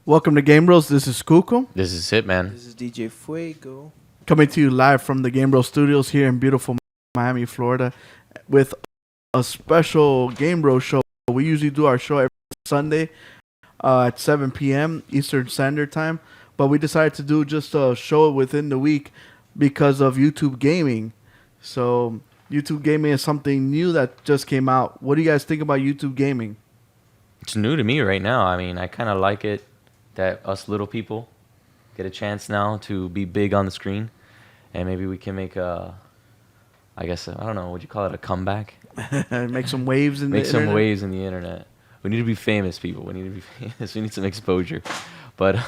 Welcome to Gamebros. This is Kuko, This is it, man. This is DJ Fuego. coming to you live from the Gamebros studios here in beautiful Miami, Florida, with a special Gamebros show. We usually do our show every Sunday at 7 p.m. Eastern Standard Time, but we decided to do just a show within the week because of YouTube Gaming. So YouTube Gaming is something new that just came out. What do you guys think about YouTube Gaming? It's new to me right now. I mean, I kind of like it that us little people get a chance now to be big on the screen, and maybe we can make I don't know, would you call it a comeback? Make some waves in Make the some internet? waves in the internet. We need to be famous, people. We need to be famous. We need some exposure. But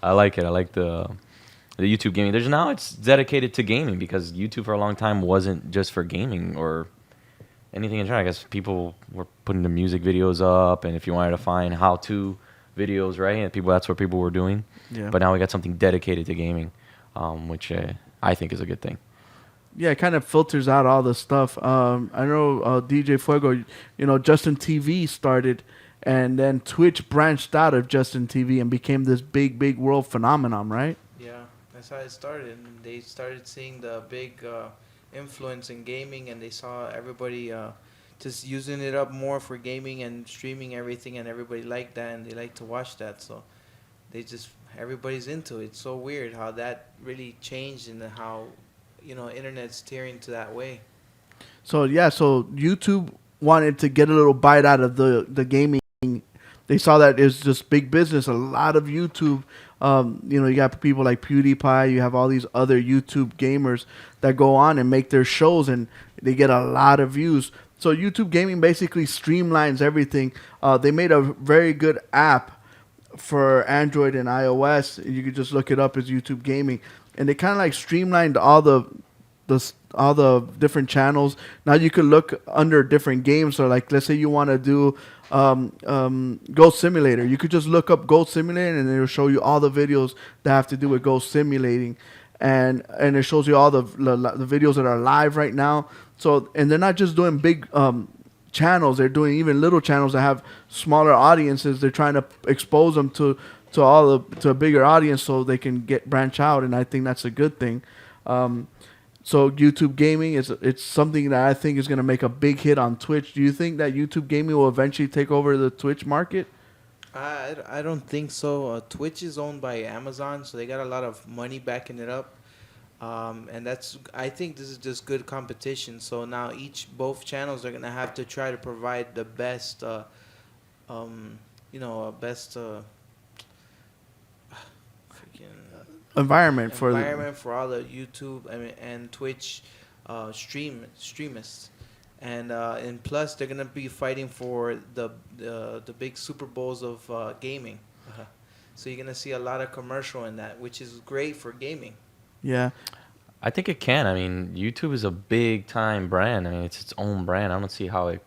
I like it. I like the YouTube gaming. It's dedicated to gaming because YouTube for a long time wasn't just for gaming or anything in general. I guess people were putting the music videos up, and if you wanted to find how-to videos, right? And that's what people were doing. Yeah. But now we got something dedicated to gaming, which I think is a good thing. Yeah, it kind of filters out all the stuff. I know DJ Fuego, Justin TV started, and then Twitch branched out of Justin TV and became this big, big world phenomenon, right? Yeah, that's how it started. And they started seeing the big influence in gaming, and they saw everybody just using it up more for gaming and streaming everything, and everybody liked that, and they like to watch that. So everybody's into it. It's so weird how that really changed and how internet's tearing to that way. So YouTube wanted to get a little bite out of the gaming. They saw that it's just big business. A lot of YouTube, you got people like PewDiePie. You have all these other YouTube gamers that go on and make their shows, and they get a lot of views. So YouTube Gaming basically streamlines everything. They made a very good app for Android and iOS. You could just look it up as YouTube Gaming, and they kind of like streamlined all the different channels. Now you could look under different games. So like, let's say you want to do Ghost Simulator. You could just look up Ghost Simulator, and it'll show you all the videos that have to do with Ghost Simulating, and it shows you all the videos that are live right now. So, and they're not just doing big channels; they're doing even little channels that have smaller audiences. They're trying to expose them to a bigger audience so they can branch out, and I think that's a good thing. So YouTube Gaming it's something that I think is going to make a big hit on Twitch. Do you think that YouTube Gaming will eventually take over the Twitch market? I don't think so. Twitch is owned by Amazon, so they got a lot of money backing it up. And I think this is just good competition. So now both channels are gonna have to try to provide the best, Environment for all the YouTube and Twitch streamists, and plus they're gonna be fighting for the big Super Bowls of gaming. So you're gonna see a lot of commercial in that, which is great for gaming. Yeah. I think it can. I mean, YouTube is a big time brand. I mean, it's its own brand. I don't see how it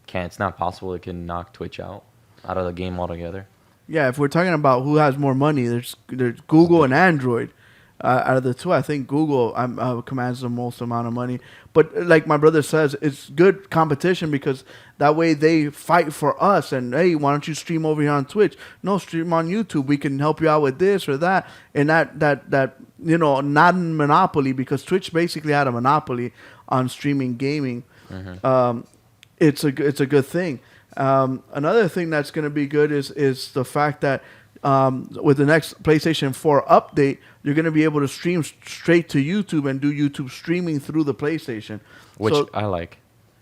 can. It's not possible it can knock Twitch out of the game altogether. Yeah, if we're talking about who has more money, there's Google and Android. Out of the two, I think Google commands the most amount of money. But like my brother says, it's good competition because that way they fight for us. And hey, why don't you stream over here on Twitch? No, stream on YouTube. We can help you out with this or that. And that not in monopoly, because Twitch basically had a monopoly on streaming gaming. Mm-hmm. It's a good thing. Another thing that's going to be good is the fact that with the next PlayStation 4 update, you're going to be able to stream straight to YouTube and do YouTube streaming through the PlayStation. Which I like.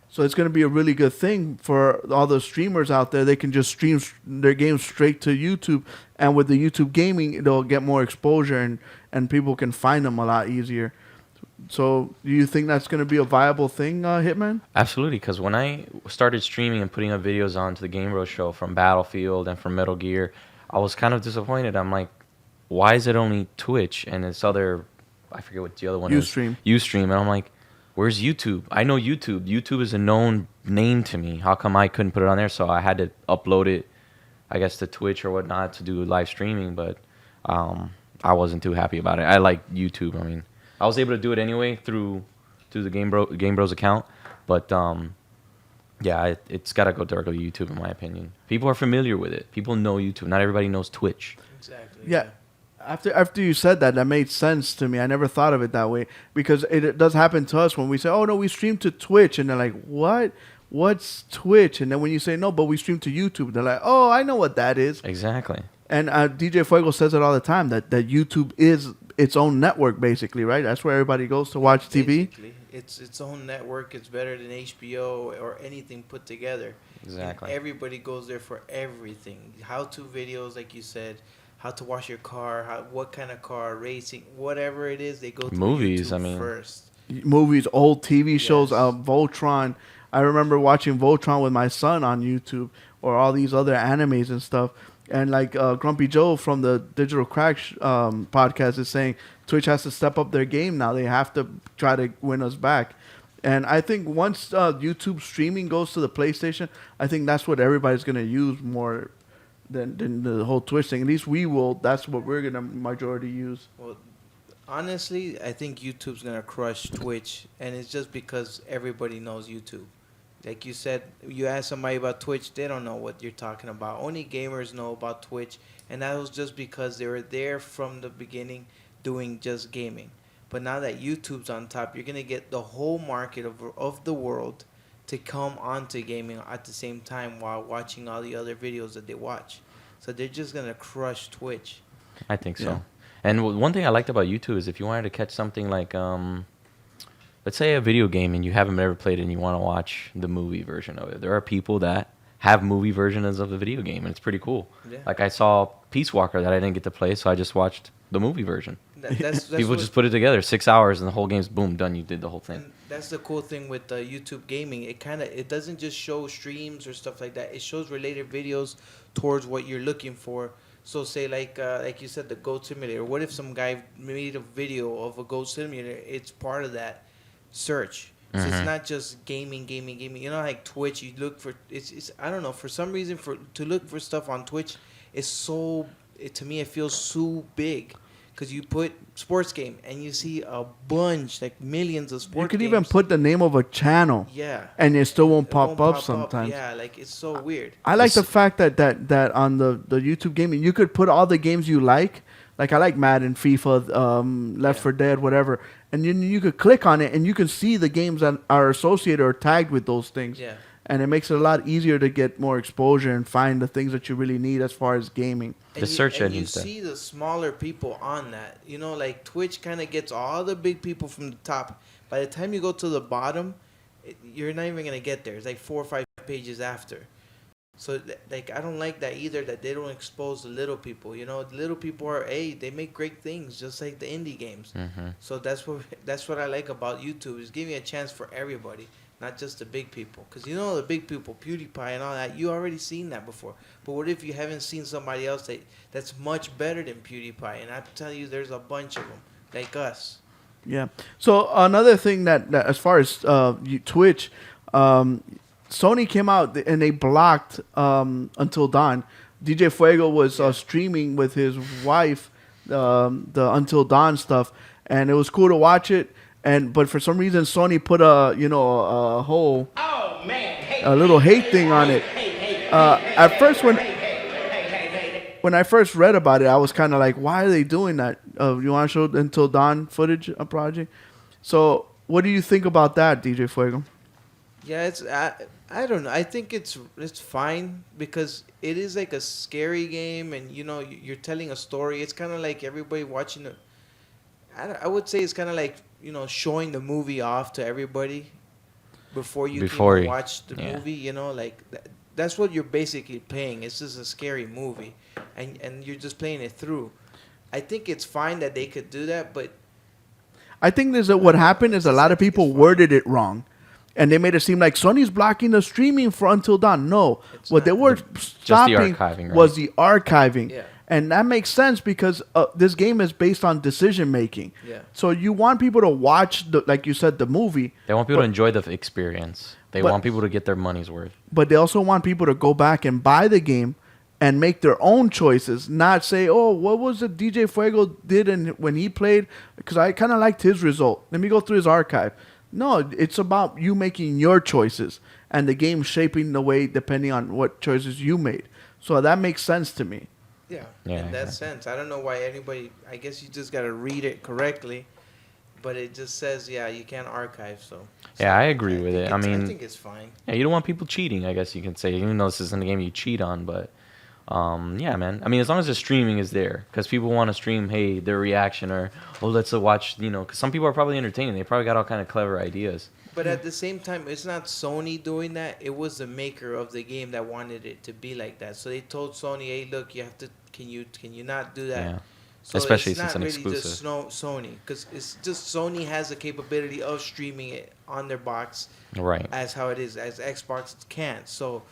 So it's going to be a really good thing for all the streamers out there. They can just stream their games straight to YouTube. And with the YouTube gaming, they'll get more exposure and people can find them a lot easier. So do you think that's going to be a viable thing, Hitman? Absolutely, because when I started streaming and putting up videos onto the Gamebros show from Battlefield and from Metal Gear, I was kind of disappointed. I'm like, why is it only Twitch and this other, I forget what the other one Ustream. is. Ustream. And I'm like, where's YouTube? I know YouTube. YouTube is a known name to me. How come I couldn't put it on there? So I had to upload it, I guess, to Twitch or whatnot to do live streaming. But I wasn't too happy about it. I like YouTube. I mean, I was able to do it anyway through the Gamebros account. But Yeah, it's got to go directly to YouTube, in my opinion. People are familiar with it. People know YouTube. Not everybody knows Twitch. Exactly. Yeah. After you said that, that made sense to me. I never thought of it that way because it does happen to us when we say, "Oh no, we stream to Twitch," and they're like, "What? What's Twitch?" And then when you say, "No, but we stream to YouTube," they're like, "Oh, I know what that is." Exactly. And DJ Fuego says it all the time that YouTube is its own network, basically, right? That's where everybody goes to watch TV. Basically, it's its own network. It's better than HBO or anything put together. Exactly. And everybody goes there for everything. How-to videos, like you said, how to wash your car, what kind of car, racing, whatever it is, they go to Movies, YouTube I mean. first. Movies, old TV shows, Yes. Voltron. I remember watching Voltron with my son on YouTube, or all these other animes and stuff. And like Grumpy Joe from the Digital Crack podcast is saying, Twitch has to step up their game now. They have to try to win us back. And I think once YouTube streaming goes to the PlayStation, I think that's what everybody's going to use more than the whole Twitch thing. At least we will. That's what we're going to majority use. Well, honestly, I think YouTube's gonna crush Twitch, and it's just because everybody knows YouTube. Like you said, you ask somebody about Twitch, they don't know what you're talking about. Only gamers know about Twitch, and that was just because they were there from the beginning doing just gaming. But now that YouTube's on top, you're gonna get the whole market of the world to come onto gaming at the same time while watching all the other videos that they watch. So they're just gonna crush Twitch. I think so. Yeah. And one thing I liked about YouTube is if you wanted to catch something like, let's say a video game and you haven't ever played it and you want to watch the movie version of it. There are people that have movie versions of the video game, and it's pretty cool. Yeah. Like I saw Peace Walker that I didn't get to play, so I just watched the movie version. That's People what- just put it together, 6 hours, and the whole game's boom, done. You did the whole thing. And that's the cool thing with YouTube gaming. It doesn't just show streams or stuff like that. It shows related videos towards what you're looking for. So say like you said, the Goat Simulator. What if some guy made a video of a Goat Simulator? It's part of that search. So it's Mhm. not just gaming. You know, like Twitch. You look for it's I don't know, for some reason to look for stuff on Twitch is so to me it feels so big. Because you put sports game and you see a bunch, like millions of sports You could games. even put the name of a channel, Yeah. and it still won't It pop won't up sometimes. Yeah, like it's so weird. I like the fact that on the YouTube gaming, you could put all the games you like. Like I like Madden, FIFA, Left Yeah. 4 Dead, whatever. And you could click on it and you can see the games that are associated or tagged with those things. Yeah. And it makes it a lot easier to get more exposure and find the things that you really need as far as gaming. The search and you engine stuff. see the smaller people on that. You know, like Twitch kind of gets all the big people from the top. By the time you go to the bottom, you're not even going to get there. It's like 4 or 5 pages after. So, like, I don't like that either, that they don't expose the little people. You know, the little people they make great things, just like the indie games. Mhm. So that's what I like about YouTube, is giving a chance for everybody, not just the big people. Because you know the big people, PewDiePie and all that, you already seen that before. But what if you haven't seen somebody else that's much better than PewDiePie? And I tell you, there's a bunch of them, like us. Yeah. So another thing that as far as Twitch, Sony came out and they blocked Until Dawn. DJ Fuego was streaming with his wife the Until Dawn stuff, and it was cool to watch it. But for some reason, Sony put a whole a little hate thing on it. At first, when I first read about it, I was kind of like, why are they doing that? You want to show Until Dawn footage project? So, what do you think about that, DJ Fuego? Yeah, it's I don't know. I think it's fine because it is like a scary game, and you know you're telling a story. It's kind of like everybody watching it. I would say it's kind of like, you know, showing the movie off to everybody before you can watch the movie. You know, like that's what you're basically playing. It's just a scary movie, and you're just playing it through. I think it's fine that they could do that, but I think what happened is a lot of people worded it wrong. And they made it seem like Sony's blocking the streaming for Until Dawn. No, what they were stopping archiving, right? was the archiving. Yeah. And that makes sense because this game is based on decision making. Yeah. So you want people to watch, like you said, the movie. They want people to enjoy the experience. They but- want people to get their money's worth. But they also want people to go back and buy the game and make their own choices. Not say, oh, what was it DJ Fuego did when he played? Because I kind of liked his result. Let me go through his archive. No, it's about you making your choices. and the game shaping the way depending on what choices you made. So that makes sense to me. Yeah, Yeah, in that sense. I don't know why anybody. I guess you just got to read it correctly, but it just says, yeah, you can't archive. So Yeah, I agree with it. I I mean, think it's fine. yeah, you don't want people cheating, I guess you can say, even though this isn't a game you cheat on. But yeah, man. I mean, as long as the streaming is there, because people want to stream, hey, their reaction, or oh, let's watch, because some people are probably entertaining. They probably got all kind of clever ideas. But at the same time, it's not Sony doing that. It was the maker of the game that wanted it to be like that. So they told Sony, "Hey, look, you have to. Can you not do that?" Yeah. So Especially it's since not it's an really exclusive. just Sony, because it's just Sony has the capability of streaming it on their box Right. as how it is, as Xbox can't. So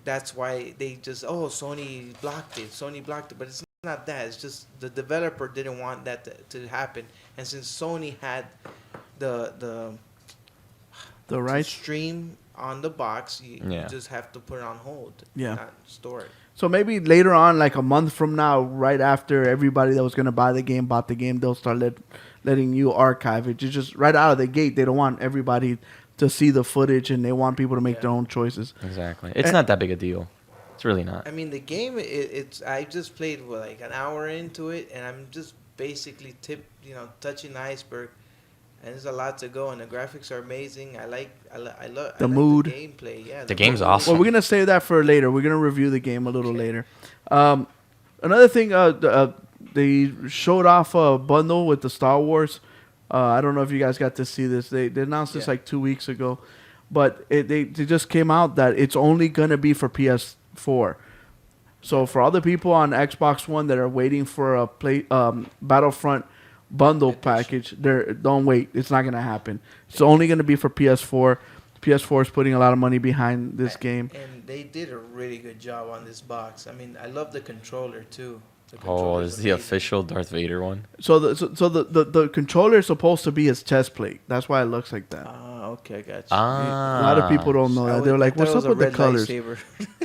that's why they just Sony blocked it. Sony blocked it, but it's not that. It's just the developer didn't want that to happen, and since Sony had the The to rights. stream on the box, you Yeah. just have to put it on hold. Yeah. Not store it. So maybe later on, like a month from now, right after everybody that was gonna buy the game bought the game, they'll start letting you archive it. Just right out of the gate, they don't want everybody to see the footage, and they want people to make their own choices. Exactly. It's not that big a deal. It's really not. I mean, the game, it's I just played like an hour into it, and I'm just basically touching the iceberg. And there's a lot to go, and the graphics are amazing. I love The mood. the gameplay. Yeah, The game's mood. awesome. Well, we're gonna save that for later. We're gonna review the game a little later. Another thing, they showed off a bundle with the Star Wars. I don't know if you guys got to see this. They announced this like 2 weeks ago, but they just came out that it's only gonna be for PS4. So for other people on Xbox One that are waiting for a Battlefront bundle package, don't wait. It's not gonna happen. It's only gonna be for PS4. PS4 is putting a lot of money behind this game. And they did a really good job on this box. I mean, I love the controller too. The Oh, controller's is the amazing. official Darth Vader one? So the controller is supposed to be his chest plate. That's why it looks like that. Ah, okay, gotcha. A Ah. lot of people don't know that. They're like, "What's up with the colors?"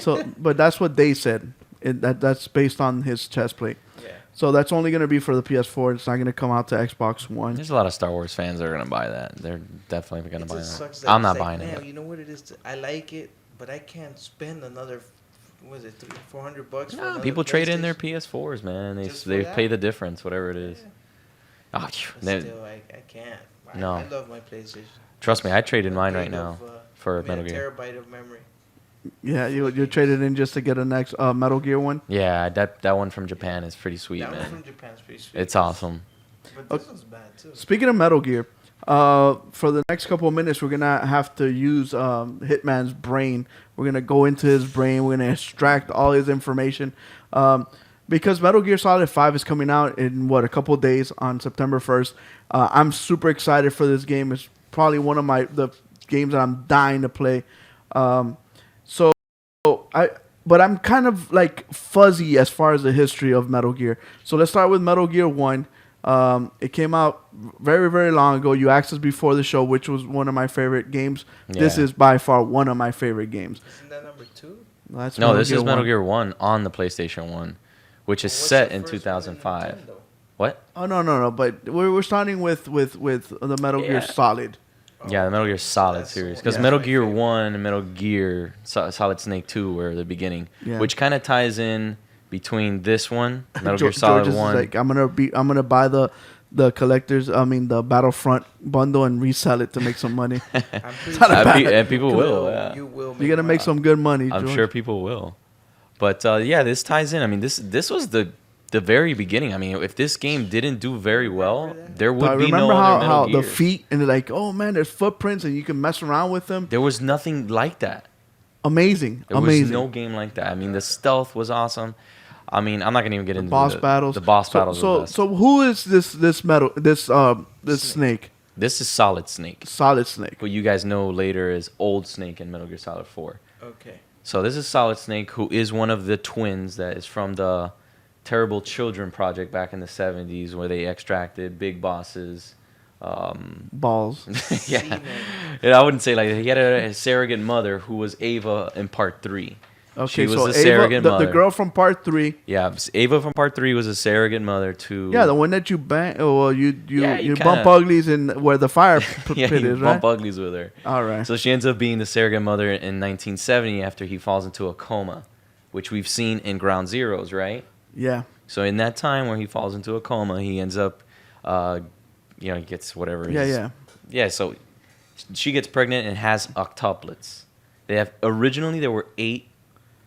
So, but that's what they said. That's based on his chest plate. Yeah. So that's only going to be for the PS4. It's not going to come out to Xbox One. There's a lot of Star Wars fans that are going to buy that. They're definitely going It to buy just that. sucks that I'm it's not like, buying man, it. you know what it is? I like it, but I can't spend another, what is it, $400 for No, another people trade in their PlayStation? PS4s, man. Just for They that? pay the difference, whatever it is. Yeah. Oh, But they- still, I can't. No. I love my PlayStation. trust me, I traded mine Big right now of, for I mean, Metal a Gear. terabyte of memory. Yeah, you traded in just to get a next Metal Gear one. Yeah, that one from Japan is pretty sweet, That one man. from Japan's pretty sweet. It's awesome. But this one's bad too. Speaking of Metal Gear, for the next couple of minutes, we're gonna have to use Hitman's brain. We're gonna go into his brain. We're gonna extract all his information, because Metal Gear Solid 5 is coming out in a couple of days on September 1st. I'm super excited for this game. It's probably one of the games that I'm dying to play. But I'm kind of like fuzzy as far as the history of Metal Gear. So let's start with Metal Gear 1. It came out very, very long ago. You asked us before the show, which was one of my favorite games. This Yeah. is by far one of my favorite games. Isn't that number 2? That's No, this is Metal 1. Gear 1 on the PlayStation 1, which is set in 2005. What? Oh no! But we're starting with the Metal Gear Yeah. Solid. Yeah, the Metal Gear Solid that's series. the Because one. Metal That's my Gear favorite. 1 and Metal Gear Solid Snake 2 were the beginning, Yeah. which kind of ties in between this one, Metal Gear George Solid is 1. like, I'm gonna buy the the Battlefront bundle and resell it to make some money. I'm pretty not a bad- and people will. Yeah. You will. You're gonna make some good money, I'm George. sure people will. But yeah, this ties in. I mean, this was the very beginning. I mean, if this game didn't do very well, there would But be no remember other how Metal the Gears. feet and they're like, oh man, there's footprints and you can mess around with them. There was nothing like that. Amazing, There amazing. was no game like that. I mean, the stealth was awesome. I mean, I'm not gonna even get into boss battles. The boss battles. So were the best. so who is this snake? This is Solid Snake, Solid Snake. who you guys know later is Old Snake in Metal Gear Solid 4. Okay. So this is Solid Snake, who is one of the twins that is from the Terrible Children project back in the 70s, where they extracted big bosses. Balls. Yeah, I wouldn't say like that. He had a surrogate mother who was Ava in part 3. Okay, was so a Ava, surrogate the mother. girl from part 3. Yeah, Ava from part 3 was a surrogate mother to. Yeah, the one that you bang. Oh, well, you Yeah, you bump kinda- uglies in where the fire yeah, pit you is, bump right? uglies with her. All right. So she ends up being the surrogate mother in 1970 after he falls into a coma, which we've seen in Ground Zeroes, right? Yeah. So in that time where he falls into a coma, he ends up, he gets whatever. Yeah. Yeah, so she gets pregnant and has octuplets. Originally there were 8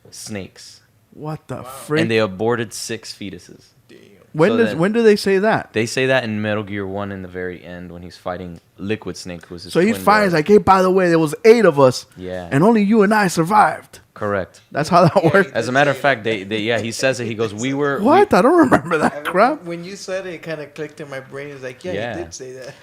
snakes, What the freak? and they aborted 6 fetuses. Damn. When do they say that? They say that in Metal Gear 1 in the very end when he's fighting Liquid Snake, who's his So he twin finds brother. like, hey, by the way, there was 8 of us, Yeah, and only you and I survived. correct. That's how that Yeah, works. As a matter of fact, he says it. He goes, "We were What? I don't remember I that remember crap. when you said it, it kind of clicked in my brain. It's like, yeah, Yeah. he did say that.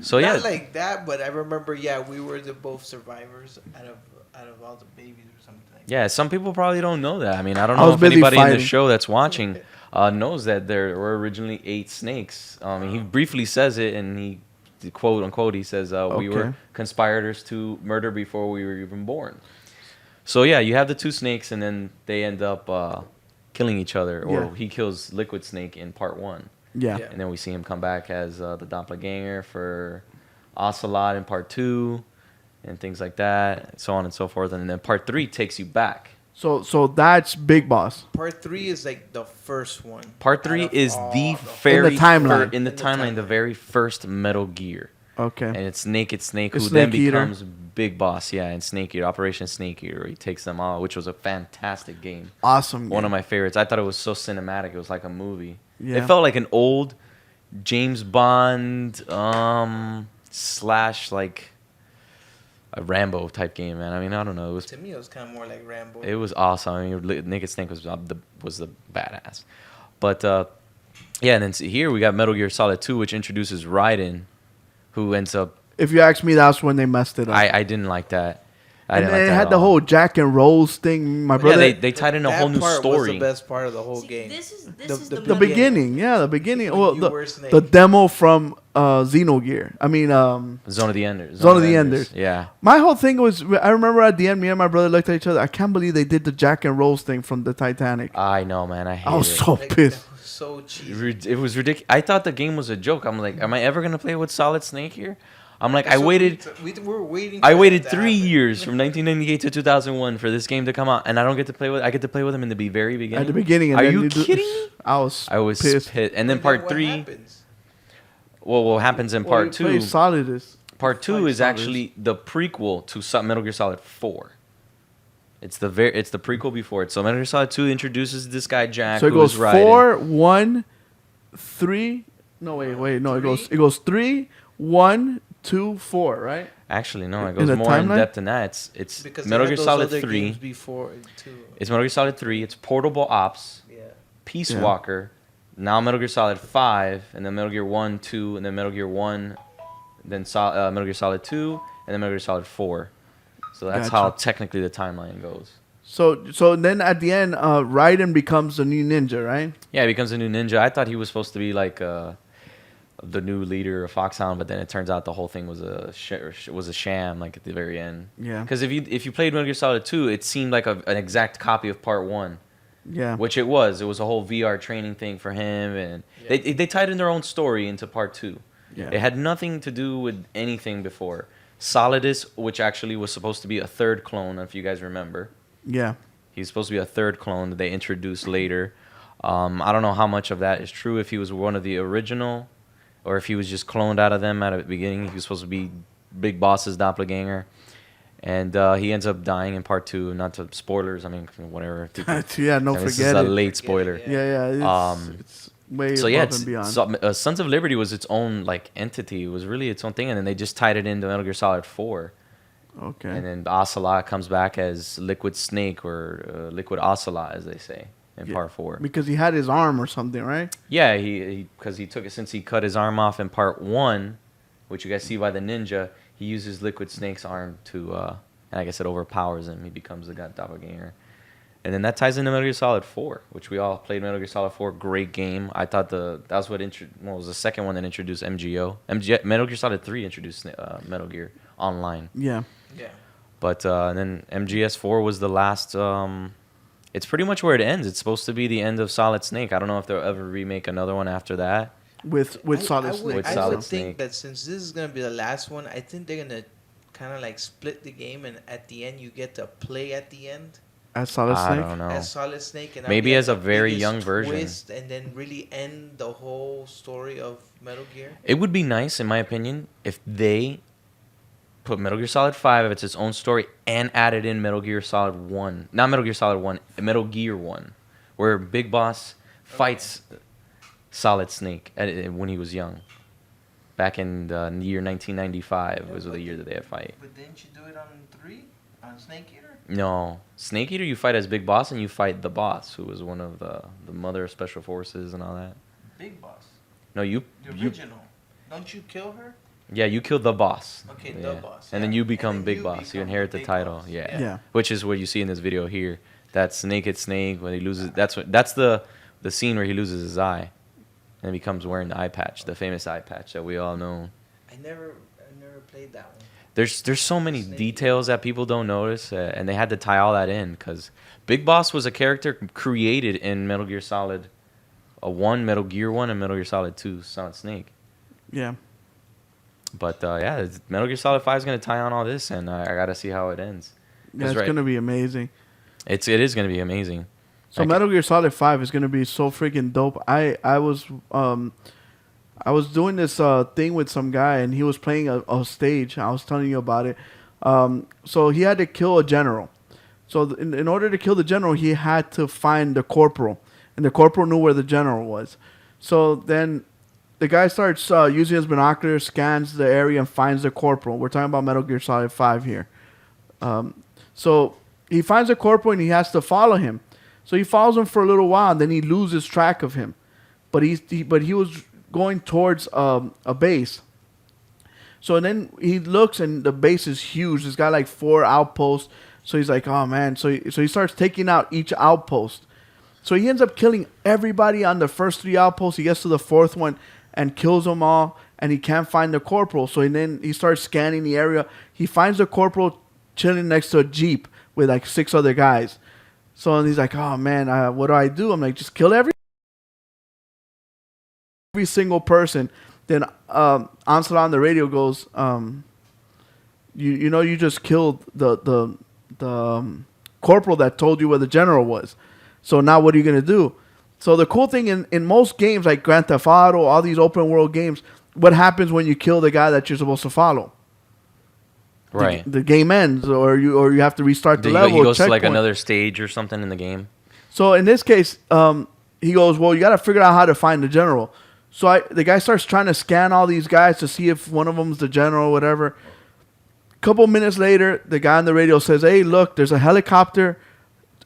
So yeah, Not like that, but I remember, yeah, we were the both survivors out of all the babies or something. yeah. Some people probably don't know that. I mean, I don't I know was if busy anybody in the fighting. show that's watching knows that there were originally 8 snakes. He briefly says it, and he quote unquote he says, "We were Okay. conspirators to murder before we were even born." So yeah, you have the 2 snakes, and then they end up killing each other, or Yeah. he kills Liquid Snake in part 1. Yeah. Yeah. And then we see him come back as the doppelganger for Ocelot in part 2, and things like that, so on and so forth. And then part 3 takes you back. So that's Big Boss. Part 3 is like the first one. Part out 3 of is all the the- very In the timeline. in the timeline, the very first Metal Gear, Okay. and it's Naked Snake The who then Snake Eater. becomes Big Boss. Yeah, and Snake Eater, Operation Snake Eater, where he takes them all, which was a fantastic game. Awesome. One of game. my favorites. I thought it was so cinematic. It was like a movie. Yeah. It felt like an old James Bond slash like a Rambo type game, man. I mean, I don't know. To me, it was kind of more like Rambo. It was awesome. I mean, Naked Snake was the badass. But yeah, and then here we got Metal Gear Solid 2, which introduces Raiden, who ends up. If you ask me, that's when they messed it up. I didn't like that. I and didn't then like it that had at the all. whole Jack and Rose thing. My brother, they tied in a That whole new part story. was the best part of the whole See, game. this is The the beginning, yeah, the beginning. When Well, you were Snake. the demo from Xenogear. I mean, Zone of the Enders. Zone of the Enders. Yeah. my whole thing was, I remember at the end, me and my brother looked at each other. I can't believe they did the Jack and Rose thing from the Titanic. I know, man. I hate I was it. so Like, pissed. that was so cheesy. It was ridiculous. I thought the game was a joke. I'm like, am I ever gonna play with Solid Snake here? I'm like, That's I what waited. We were waiting. I for waited that to 3 happen. years from 1998 to 2001 for this game to come out, and I don't get to play with. I get to play with him in the very beginning. At the beginning, and Are then you do- kidding me? I was pissed. pissed. And then And part what 3. happens? Well, what happens in Well, part you 2? play Solid is Part 2 like is Solid. actually the prequel to Metal Gear Solid 4. It's the prequel before it. So Metal Gear Solid 2 introduces this guy Jack. So it who is goes Raiden. 4, 1, 3. No, wait. No, it goes 3, 1, 2, 4. Right? Actually, no, it In goes the more in timeline? depth than that. It's Because they Metal had Gear those Solid other 3. games before too. It's Metal Gear Solid 3. It's Portable Ops, Yeah. Peace Walker, now Metal Gear Solid 5, and then Metal Gear 1, 2, and then Metal Gear 1, then Metal Gear Solid 2, and then Metal Gear Solid 4. So that's how Gotcha. technically the timeline goes. So then at the end, Raiden becomes the new ninja, right? Yeah, he becomes a new ninja. I thought he was supposed to be like the new leader of Foxhound, but then it turns out the whole thing was a sham, like at the very end. Yeah. Because if you played Metal Gear Solid 2, it seemed like an exact copy of Part 1. Yeah. Which it was. It was a whole VR training thing for him, and Yeah. they tied in their own story into part 2. Yeah. It had nothing to do with anything before. Solidus, which actually was supposed to be a third clone, if you guys remember. Yeah. He's supposed to be a third clone that they introduced later. I don't know how much of that is true, if he was one of the original, or if he was just cloned out of them at the beginning. He was supposed to be Big Boss's doppelganger. And he ends up dying in part 2. Not to spoilers, I mean, whatever. Yeah, no, And this forget is a it. late spoiler. Yeah. It's way So above yeah, and beyond. Sons of Liberty was its own like entity. It was really its own thing, and then they just tied it into Metal Gear Solid 4. Okay. And then Ocelot comes back as Liquid Snake, or Liquid Ocelot, as they say in Yeah. part 4. Because he had his arm or something, right? Yeah, because he took it, since he cut his arm off in part 1, which you guys see by the ninja. He uses Liquid Snake's arm to, and I guess it overpowers him. He becomes the god doppelganger. And then that ties into Metal Gear Solid 4, which we all played. Metal Gear Solid 4, great game. I thought that was what was the second one that introduced MGO. Metal Gear Solid 3 introduced Metal Gear Online. Yeah. Yeah. But and then MGS4 was the last it's pretty much where it ends. It's supposed to be the end of Solid Snake. I don't know if they'll ever remake another one after that. with Solid Snake. With I Solid would Snake. think that since this is gonna be the last one, I think they're gonna kind of like split the game, and at the end you get to play at the end As Solid I Snake. don't know. as Solid Snake, and that'll Maybe be, like, as a the very biggest young version. twist, and then really end the whole story of Metal Gear. It would be nice, in my opinion, if they put Metal Gear Solid 5 if it's its own story and added in Metal Gear Solid 1. Not Metal Gear Solid 1, Metal Gear 1, where Big Boss fights Solid Snake when he was young. Back in the year 1995 was the year that they had fight. But didn't you do it on 3? On Snake Eater? No. Snake Eater, you fight as Big Boss, and you fight the boss, who was one of the mother of Special Forces and all that. Big Boss. No, The original. Don't you kill her? Yeah, you kill the boss. Okay, Yeah. the boss. And then you become Big Boss. You inherit the Big title. Boss. Yeah. Yeah. Which is what you see in this video here. That's Naked Snake when he loses. That's the scene where he loses his eye, and becomes wearing the eye patch, the famous eye patch that we all know. I never played that one. There's so many Snake. details that people don't notice, and they had to tie all that in because Big Boss was a character created in Metal Gear Solid 1, Metal Gear 1, and Metal Gear Solid 2, Solid Snake. Yeah. But yeah, Metal Gear Solid 5 is gonna tie on all this, and I gotta see how it ends. Yeah, it's right. gonna be amazing. It is gonna be amazing. So Like- Metal Gear Solid 5 is gonna be so freaking dope. I was doing this thing with some guy, and he was playing a stage. I was telling you about it. So he had to kill a general. So in order to kill the general, he had to find the corporal, and the corporal knew where the general was. So then the guy starts using his binoculars, scans the area, and finds the corporal. We're talking about Metal Gear Solid 5 here. So he finds the corporal, and he has to follow him. So he follows him for a little while, and then he loses track of him. But he was going towards a base. So then he looks, and the base is huge. It's got like 4 outposts. So he's like, oh man. So he starts taking out each outpost. So he ends up killing everybody on the first 3 outposts. He gets to the 4th one and kills them all, and he can't find the corporal. So then he starts scanning the area. He finds the corporal chilling next to a jeep with like 6 other guys. So he's like, oh man, what do? I'm like, just kill every single person. Then Ansel on the radio goes, you just killed the corporal that told you where the general was. So now what are you going to do? So the cool thing in most games like Grand Theft Auto, all these open world games, what happens when you kill the guy that you're supposed to follow? Right. The game ends, or you have to restart the level. He goes to like checkpoint. another stage or something in the game. So in this case, he goes, well, you got to figure out how to find the general. So the guy starts trying to scan all these guys to see if one of them's the general or whatever. Couple minutes later, the guy on the radio says, hey, look, there's a helicopter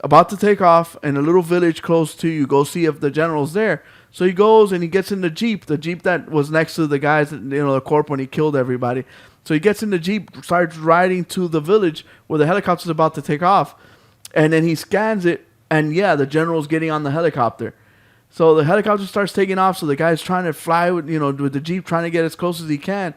about to take off in a little village close to you. Go see if the general's there. So he goes and he gets in the jeep that was next to the guys, the corporal, and he killed everybody. So he gets in the jeep, starts riding to the village where the helicopter's about to take off. And then he scans it, and yeah, the general's getting on the helicopter. So the helicopter starts taking off, so the guy's trying to fly with the jeep, trying to get as close as he can.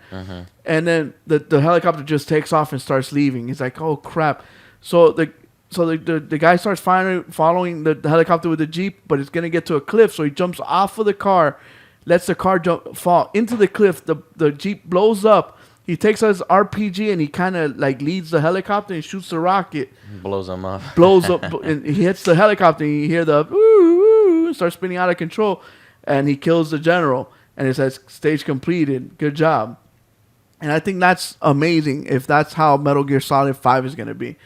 And then the helicopter just takes off and starts leaving. He's like, oh crap. So the guy starts following the helicopter with the jeep, but it's gonna get to a cliff, so he jumps off of the car, lets the car fall into the cliff. The jeep blows up. He takes his RPG and he kind of like leads the helicopter and shoots the rocket. Blows him up. Blows up, and he hits the helicopter, and you hear the ooh, ooh, starts spinning out of control, and he kills the general. And it says, stage completed. Good job. And I think that's amazing if that's how Metal Gear Solid 5 is going to be.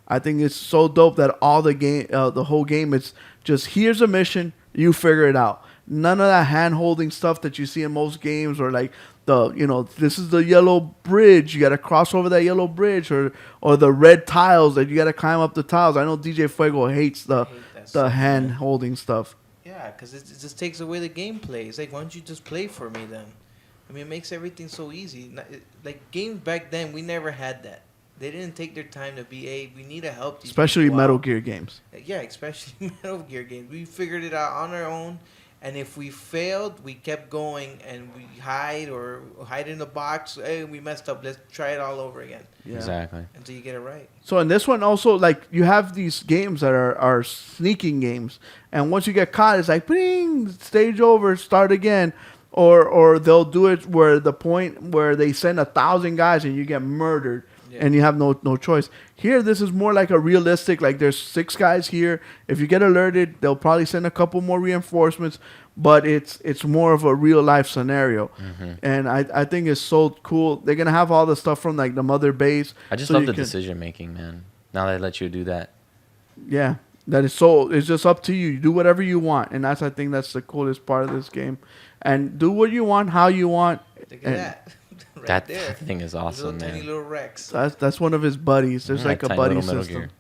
I think it's so dope that all the whole game, it's just here's a mission, you figure it out. None of that hand-holding stuff that you see in most games, or like this is the yellow bridge, you got to cross over that yellow bridge, or the red tiles that you got to climb up the tiles. I know DJ Fuego hates the hand-holding stuff. Yeah, because it just takes away the gameplay. It's like, why don't you just play for me then? I mean, it makes everything so easy. Like games back then, we never had that. They didn't take their time to be, hey, we need to help these Especially people Metal out. Gear games. Yeah, especially Metal Gear games. We figured it out on our own, And if we failed, we kept going and we hide in the box. Hey, we messed up. Let's try it all over again Yeah. Exactly. until you get it right. So in this one also, like, you have these games that are sneaking games, and once you get caught, it's like, bing, stage over, start again, or they'll do it where the point where they send 1,000 guys and you get murdered, and you have no choice. Here, this is more like a realistic, like there's 6 guys here. If you get alerted, they'll probably send a couple more reinforcements, but it's more of a real life scenario. And I think it's so cool. They're gonna have all the stuff from like the mother base. I just so love you the can- decision making, man. Now they let you do that. Yeah, that is so. It's just up to you. You do whatever you want, and I think that's the coolest part of this game. And do what you want, how you want. Look And at that. Right That there. thing is Little awesome, tiny man. little Rex. That's one of his buddies. There's like a Tiny buddy little Metal system. Gear.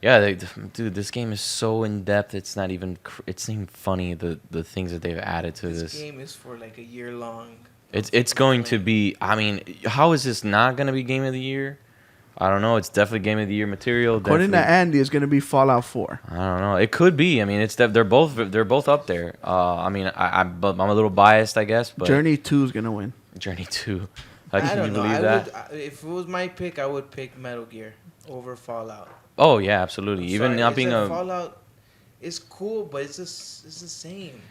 Yeah, dude, this game is so in depth. It's not even. It's not even funny. The things that they've added to This this. game is for like a year long. It's going to be. I mean, how is this not going to be Game of the Year? I don't know. It's definitely Game of the Year material. According to definitely. Andy, it's gonna be Fallout 4. I don't know. It could be. I mean, they're both up there. I mean, I'm a little biased, I guess. But Journey 2 is gonna win. Journey 2. I Can don't you know. believe that? If it was my pick, I would pick Metal Gear over Fallout. Oh yeah, absolutely. I'm Even sorry, not it's being that a. Fallout is cool, but it's the same.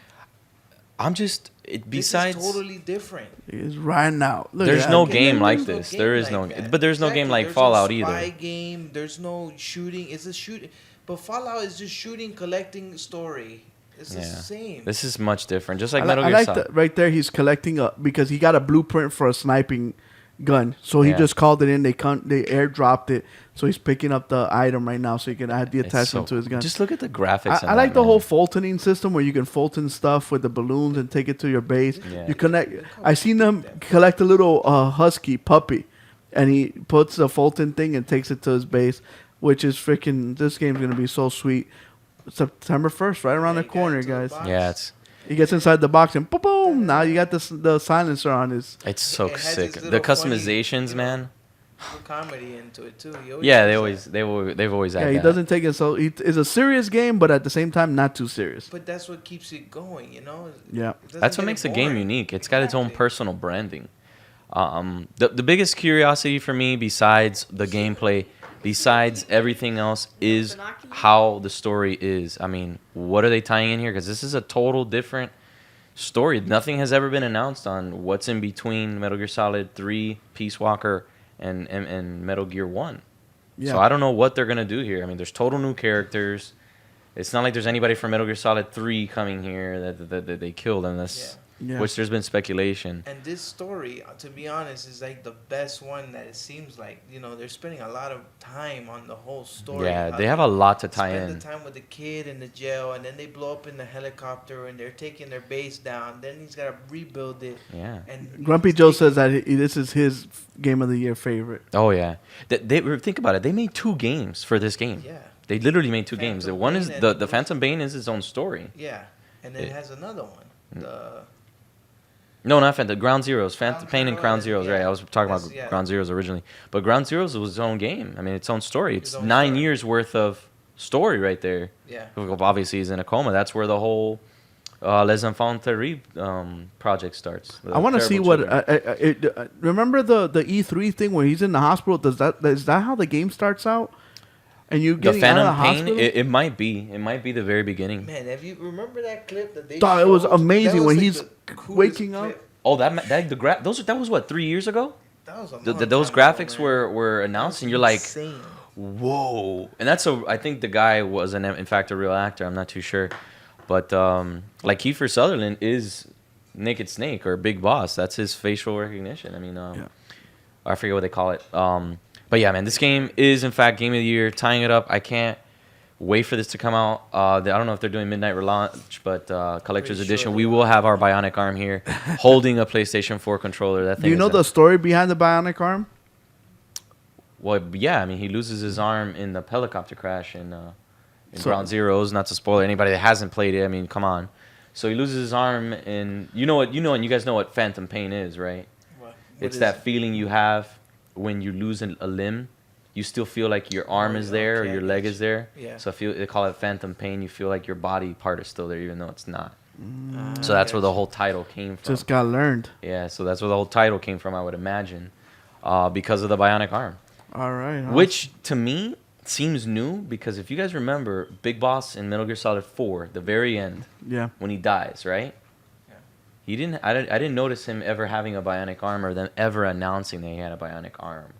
I'm just. Besides. This is totally different. It's right now. Look There's at no that. game like There's no this. game There is like no. that. But there's no game Exactly. like There's Fallout no spy either. game. There's no shooting. It's a shooting, but Fallout is just shooting, collecting story. It's the same. This is much different. Just like I Metal Gear like Solid. that right there. He's collecting because he got a blueprint for a sniping gun. So he Yeah. just called it in. They airdropped it. So he's picking up the item right now, so he can add the It's attachment so- to his gun. Just look at the graphics. I like the whole Fultoning system where you can Fulton stuff with the balloons and take it to your base. Yeah. You connect. I seen them collect a little husky puppy, and he puts the Fulton thing and takes it to his base, which is freaking. This game's gonna be so sweet. September 1st, right around the Yeah, you got corner, into the guys. box. Yeah, it's He gets inside the box and boom, boom. Now you got the silencer on his. so It has sick. its The little funny, customizations, you know, man. Little comedy into it too. He Yeah, does that. they've always had Yeah, he that. doesn't take it so. It's a serious game, but at the same time, not too serious. But that's what keeps it going, you know. Yeah. It doesn't That's what get makes the game boring. unique. It's got its own Exactly. personal branding. The biggest curiosity for me, besides the gameplay, besides everything else, is how the story is. I mean, what are they tying in here? Because this is a total different story. Nothing has ever been announced on what's in between Metal Gear Solid 3, Peace Walker, and Metal Gear 1. Yeah. So I don't know what they're going to do here. I mean, there's total new characters. It's not like there's anybody from Metal Gear Solid 3 coming here that they killed, unless, Yeah. which there's been speculation. And this story, to be honest, is like the best one that it seems like. You know, they're spending a lot of time on the whole story. Yeah, How they have a lot to tie spend in. the time with the kid in the jail, and then they blow up in the helicopter, and they're taking their base down. Then he's got to rebuild it. Yeah. And Grumpy he's Joe taking- says that this is his game of the year favorite. Oh yeah. Think about it. They made 2 games for this game. Yeah, They literally made 2 games. The Phantom one is Pain the and- Phantom Bane is its own story. yeah, and then it has another one. The No, not Phantom. Ground Zeroes. Phantom Ground Pain and Zero Ground and- Zeroes. yeah. Right. I was talking about That's- yeah. Ground Zeroes originally, but Ground Zeroes was its own game. I mean, its own story. It's own 9 story. years worth of story right there. yeah. Obviously, he's in a coma. That's where the whole Les Enfants Terribles project starts. The I want to see Terrible what. Children. Remember the E3 thing where he's in the hospital? Is that how the game starts out? And you The getting out of the Phantom Pain. hospital? It might be. It might be the very beginning. Man, have you remember that clip that they? Dog, it was showed? amazing That was when like he's the coolest waking up. clip. Oh, that was what 3 years ago. That was a Those long time graphics ago, man. were announced, and you're like, Insane. whoa! And I think the guy was in fact a real actor. I'm not too sure, but like Kiefer Sutherland is Naked Snake or Big Boss. That's his facial recognition. I mean, I forget what they call it. But yeah, man, this game is in fact Game of the Year. Tying it up, I can't wait for this to come out. I don't know if they're doing midnight relaunch, but collector's Pretty edition. sure We they will have our bionic arm here, holding a PlayStation 4 controller. That thing. Do you know is the story behind the bionic arm? Well, yeah, I mean, he loses his arm in the helicopter crash in So- Ground Zeroes. Not to spoil anybody that hasn't played it. I mean, come on. So he loses his arm, and you know, and you guys know what Phantom Pain is, right? What It's is that it? feeling you have when you lose a limb. You still feel like your arm is there or okay, your I leg got is there. Yeah. So they call it Phantom Pain. You feel like your body part is still there, even though it's not. So that's where the whole title came from. Just got learned. Yeah, so that's where the whole title came from, I would imagine, because of the bionic arm. All right. Which, to me, seems new, because if you guys remember, Big Boss in Metal Gear Solid 4, the very end, Yeah. when he dies, right? Yeah. He didn't. I didn't notice him ever having a bionic arm or them ever announcing that he had a bionic arm.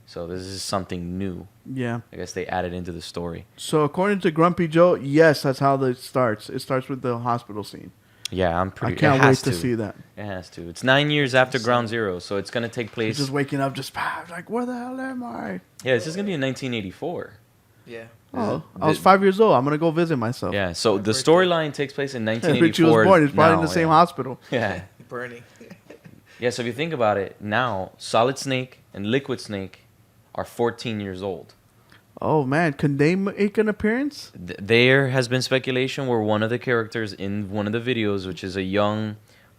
So this is something new. Yeah. I guess they added into the story. So according to Grumpy Joe, yes, that's how it starts. It starts with the hospital scene. Yeah, I'm pretty. I can't it has wait to see that. It has to. It's 9 years after Ground Zero, so it's gonna take He's place. just waking up, just like, where the hell am I? Yeah, this is gonna be in 1984. Yeah. Oh, I was 5 years old. I'm gonna go visit myself. Yeah, so My the birthday. storyline takes place in Richie 1984. was born. He's probably in now, the same yeah. hospital. Yeah. Bernie. Yeah, so if you think about it, now Solid Snake and Liquid Snake are 14 years old. Oh man, can they make an appearance? There has been speculation where one of the characters in one of the videos, which is a young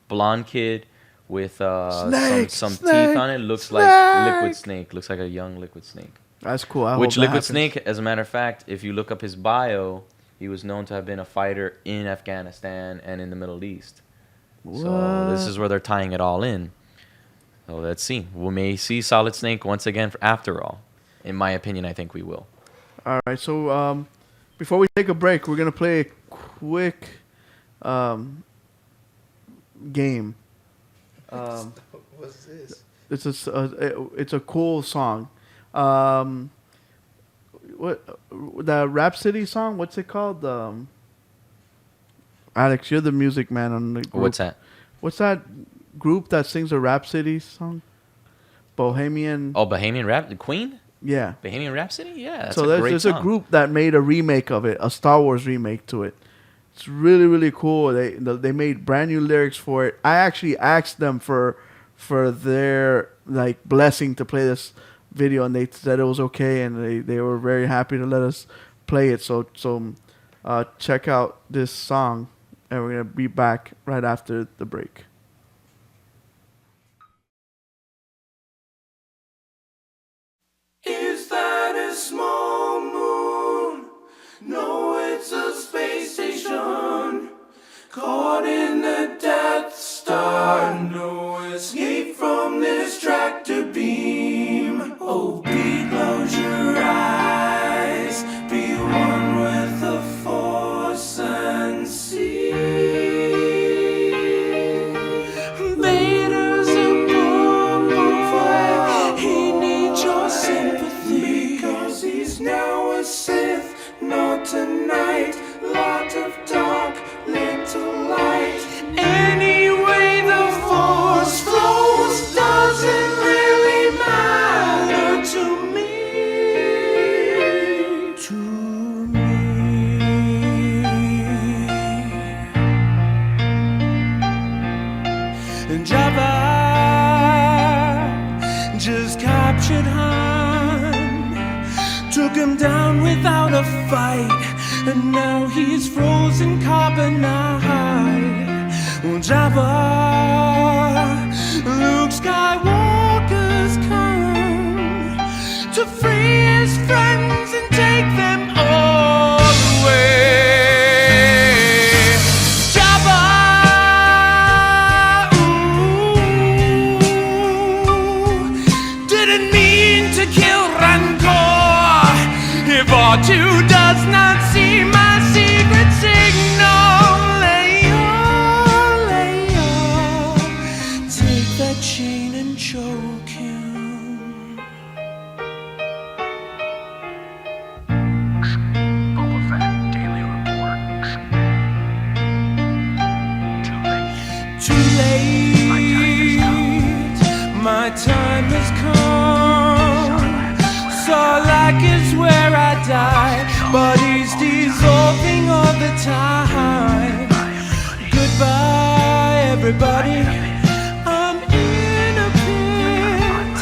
blonde kid with Snake, some Snake, teeth on it, looks Snake. like Liquid Snake. Looks like a young Liquid Snake. That's cool. I Which hope that Liquid happens. Snake, as a matter of fact, if you look up his bio, he was known to have been a fighter in Afghanistan and in the Middle East. So this is where they're tying it all in. So let's see. We may see Solid Snake once again after all. In my opinion, I think we will. All right. So before we take a break, we're gonna play a quick game. What's this? It's a cool song. What the Rhapsody song? What's it called? Alex, you're the music man on the group. What's that? What's that group that sings a Rhapsody song? Bohemian. Oh, Bohemian Rhapsody? Queen? Yeah. Bohemian Rhapsody? Yeah, that's So a great there's song. a group that made a remake of it, a Star Wars remake to it. It's really, really cool. They made brand new lyrics for it. I actually asked them for their like blessing to play this video, and they said it was okay, and they were very happy to let us play it. So check out this song, and we're gonna be back right after the break. Is that a small moon? No, it's a space station. Caught in the Death Star. No escape from this tractor beam. Oh, close your eyes. Be one with the Force and see. Vader's a poor boy. He needs your sympathy. Because he's now a Sith. Not tonight. Lot of dark, little light. Anyway, the Force flows. Doesn't really matter to me. To me. And Jabba just captured Han, took him down without a fight, and now he's frozen carbonite. Well, Jabba, Luke Skywalker's come to free his friends and take them all away. Jabba, ooh, didn't mean to kill Rancor. If R2 does not see my secret signal, Leia, take that chain and choke him. Too late, my time has come. Sarlacc is where I die, but he's dissolving all the time. Goodbye, everybody. I'm in a pit.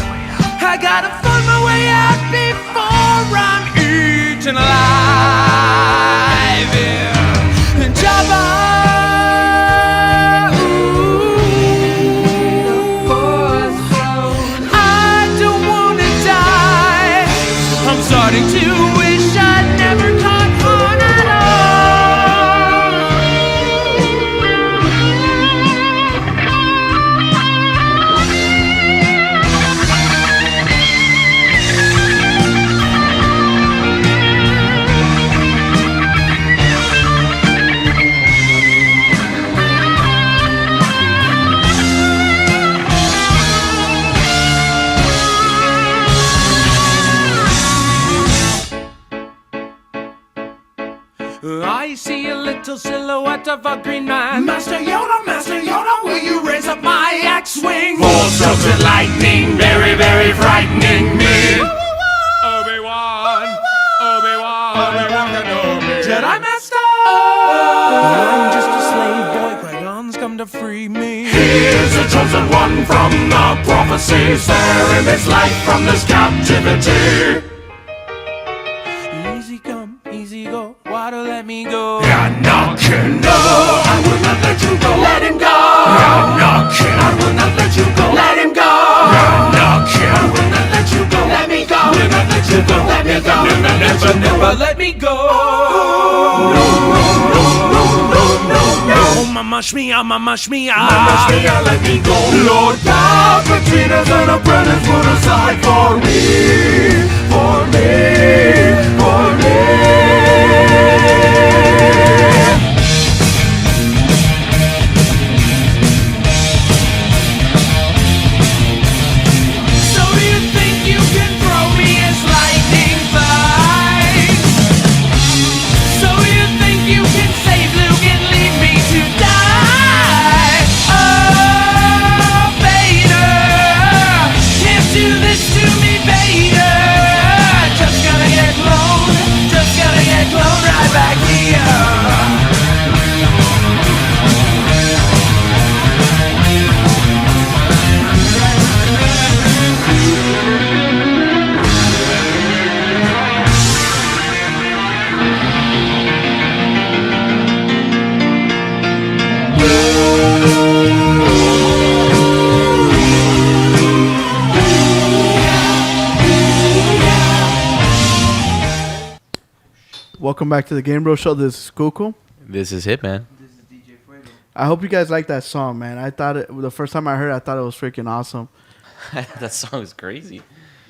I gotta find my way out before I'm eaten alive. Yeah. Jabba. I'm starting to wish I'd never caught on at all. I see a little silhouette of a green man. Master Yoda, will you raise up my X-Wing? Four strokes of lightning, very, very frightening me. Obi-Wan Kenobi. Jedi Master! I'm just a slave boy, Qui-Gon's come to free me. He is the chosen one from the prophecy, sparing his life from this captivity. Easy come, easy go, water let me go. You're knocking, no, I will not let you go. Let him go. You're knocking, I will not let you go. Let him go. You're knocking, I will not let you go. Let me go. Will not let you go. Let me go. Never let me go. No. Oh, Mamma Shmia, let me go. Lord Palpatine's an apprentice put aside for me. So you think you can throw me as lightning flies? So you think you can save Luke and leave me to die? Oh, Vader, can't do this to me, Vader. Just gonna get cloned right back here. Welcome back to the Gamebros show. This is Kuko. This is Hitman. This is DJ Fuego. I hope you guys like that song, man. I thought the first time I heard it, I thought it was freaking awesome. That song is crazy.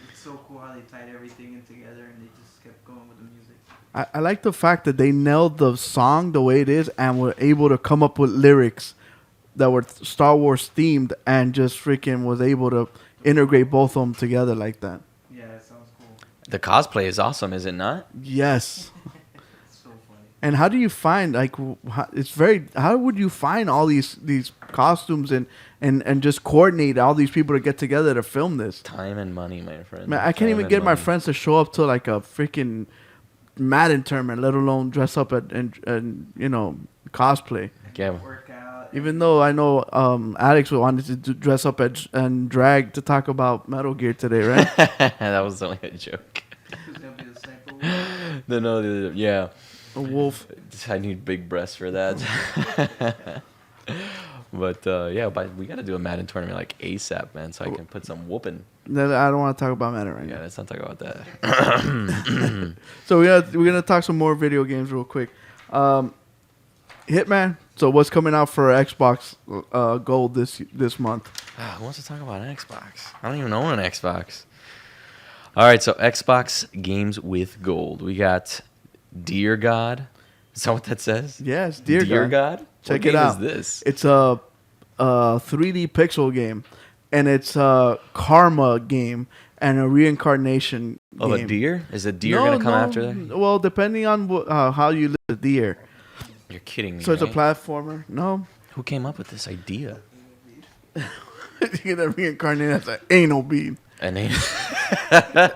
It's so cool how they tied everything in together and they just kept going with the music. I like the fact that they nailed the song the way it is and were able to come up with lyrics that were Star Wars themed and just freaking was able to integrate both of them together like that. Yeah, it sounds cool. The cosplay is awesome, is it not? Yes. It's so funny. And how do you find how would you find all these costumes and just coordinate all these people to get together to film this? Time and money, my friend. Man, I can't even get my friends to show up to like a freaking Madden tournament, let alone dress up and you know, cosplay. Yeah. Workout. Even though I know Alex wanted to dress up and drag to talk about Metal Gear today, right? That was only a joke. Who's gonna be the sniper? Yeah. A wolf. I need big breasts for that. But we got to do a Madden tournament like ASAP, man, so I can put some whooping. I don't want to talk about Madden right Yeah, now. let's not talk about that. So we're gonna talk some more video games real quick. Hitman. So what's coming out for Xbox Gold this month? Who wants to talk about an Xbox? I don't even own an Xbox. All right, so Xbox games with gold. We got Dear God. Is that what that says? Yes, Dear God. Check What it out. game is this? It's a 3D pixel game, and it's a karma game and a reincarnation Of game. a deer? Is a deer going to come after that? Well, depending on how you live the deer. You're kidding me, So it's a right? platformer. No. Who came up with this idea? You're going to reincarnate as an anal bead. And they...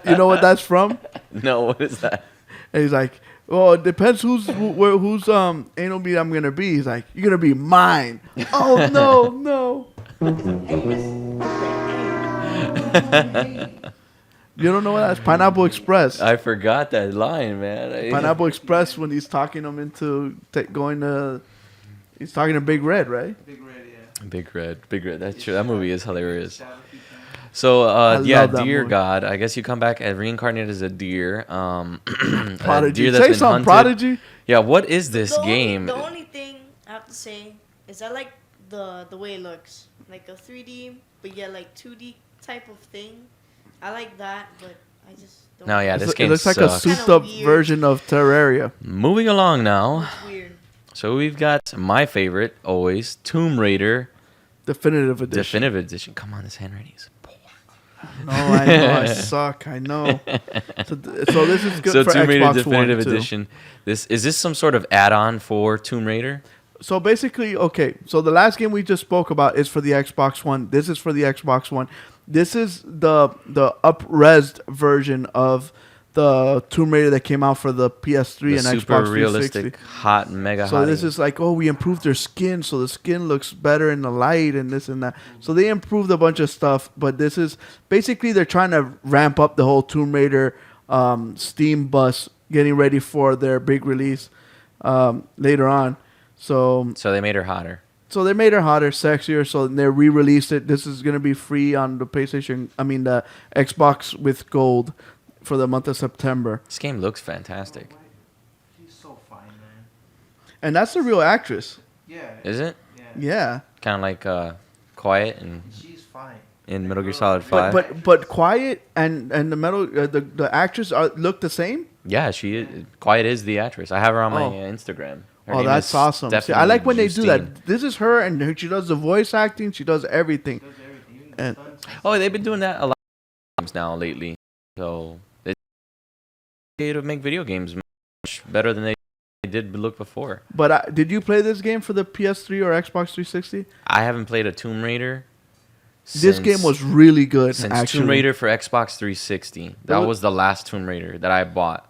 You know what that's from? No, what is that? And he's like, well, it depends whose anal bead I'm going to be. He's like, you're going to be mine. Oh, no. You don't know what that's? Pineapple Express. I forgot that line, man. Pineapple Express when he's talking him into going to... He's talking to Big Red, right? Big Red, yeah. Big Red. That's true. That movie is hilarious. Shadow Keep Them. So, love that Dear movie. God. I guess you come back and reincarnate as a deer. Prodigy. A deer that's Say been something, hunted. Prodigy. Yeah, what is this game? The only thing I have to say is I like the way it looks. Like a 3D, but yet like 2D type of thing. I like that, but I just don't. No, yeah, this It game looks like a sucks. souped up Kinda weird. version of Terraria. Moving along now. It's weird. So we've got my favorite, always, Tomb Raider Definitive edition. Definitive Edition. Come on, this handwriting is poor. No, I know I suck. I know. So this is good So for Tomb Raider Xbox Definitive One too. Edition. Is this some sort of add-on for Tomb Raider? So basically, okay. So the last game we just spoke about is for the Xbox One. This is for the Xbox One. This is the up-resed version of the Tomb Raider that came out for the PS3 The and super Xbox 360. realistic, hot, mega hot. So this is like, oh, we improved their skin, so the skin looks better in the light and this and that. So they improved a bunch of stuff, but this is basically they're trying to ramp up the whole Tomb Raider Steam bus, getting ready for their big release later on. So they made her hotter. So they made her hotter, sexier. So they re-released it. This is gonna be free on the PlayStation. I mean the Xbox with Gold for the month of September. This game looks fantastic. She's so fine, man. And that's the real actress. Yeah. Is it? Yeah. Yeah. Kind of like Quiet and She's fine. in Metal Gear Solid 5. But Quiet and the metal the actress look the same. Yeah, Quiet is the actress. I have her on my Oh. Instagram. Her Oh, name that's is awesome. See, I Stephanie like when they do Justine. that. This is her, and she does the voice acting. She does everything. Does everything. Even And- the stunts. Oh, they've been doing that a lot of times now lately. So they to make video games much better than they did look before. But did you play this game for the PS3 or Xbox 360? I haven't played a Tomb Raider. This game was really good. since actually. Tomb Raider for Xbox 360. That was the last Tomb Raider that I bought.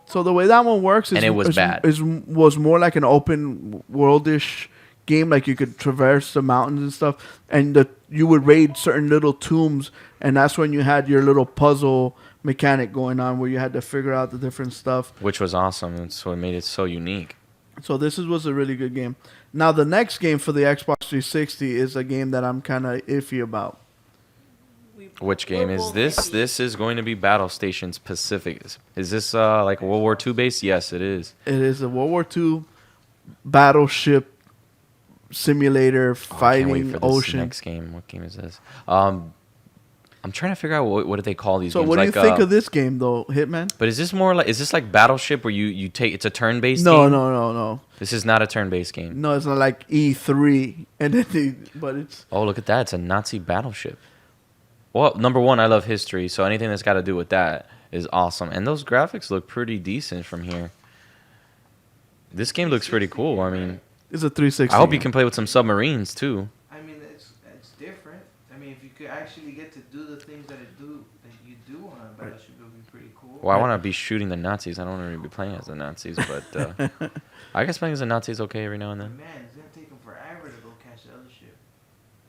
So the way that one works is And it was bad. Was more like an open worldish game, like you could traverse the mountains and stuff, and you would raid certain little tombs, and that's when you had your little puzzle mechanic going on, where you had to figure out the different stuff. Which was awesome, and so it made it so unique. So this was a really good game. Now the next game for the Xbox 360 is a game that I'm kind of iffy about. Which game is this? This is going to be Battle Stations Pacific. Is this like a World War II base? Yes, it is. It is a World War II battleship simulator I can't fighting wait for this ocean. next game. What game is this? I'm trying to figure out what do they call these So games. what do you like, think of this game though, Hitman? But is this like Battleship where you take it's a turn-based No, game? no. This is not a turn-based game. No, it's not like E3, and then but it's Oh, look at that. It's a Nazi battleship. Well, number one, I love history, so anything that's got to do with that is awesome. And those graphics look pretty decent from here. This game looks pretty cool. I mean, it's a 360. I hope you can play with some submarines too. I mean, it's different. I mean, if you could actually get to do the things that you do on a battleship, it would be pretty cool. Well, I want to be shooting the Nazis. I don't want to be playing as the Nazis, but I guess playing as the Nazis is okay every now and then. Man, it's gonna take them forever to go catch the other ship.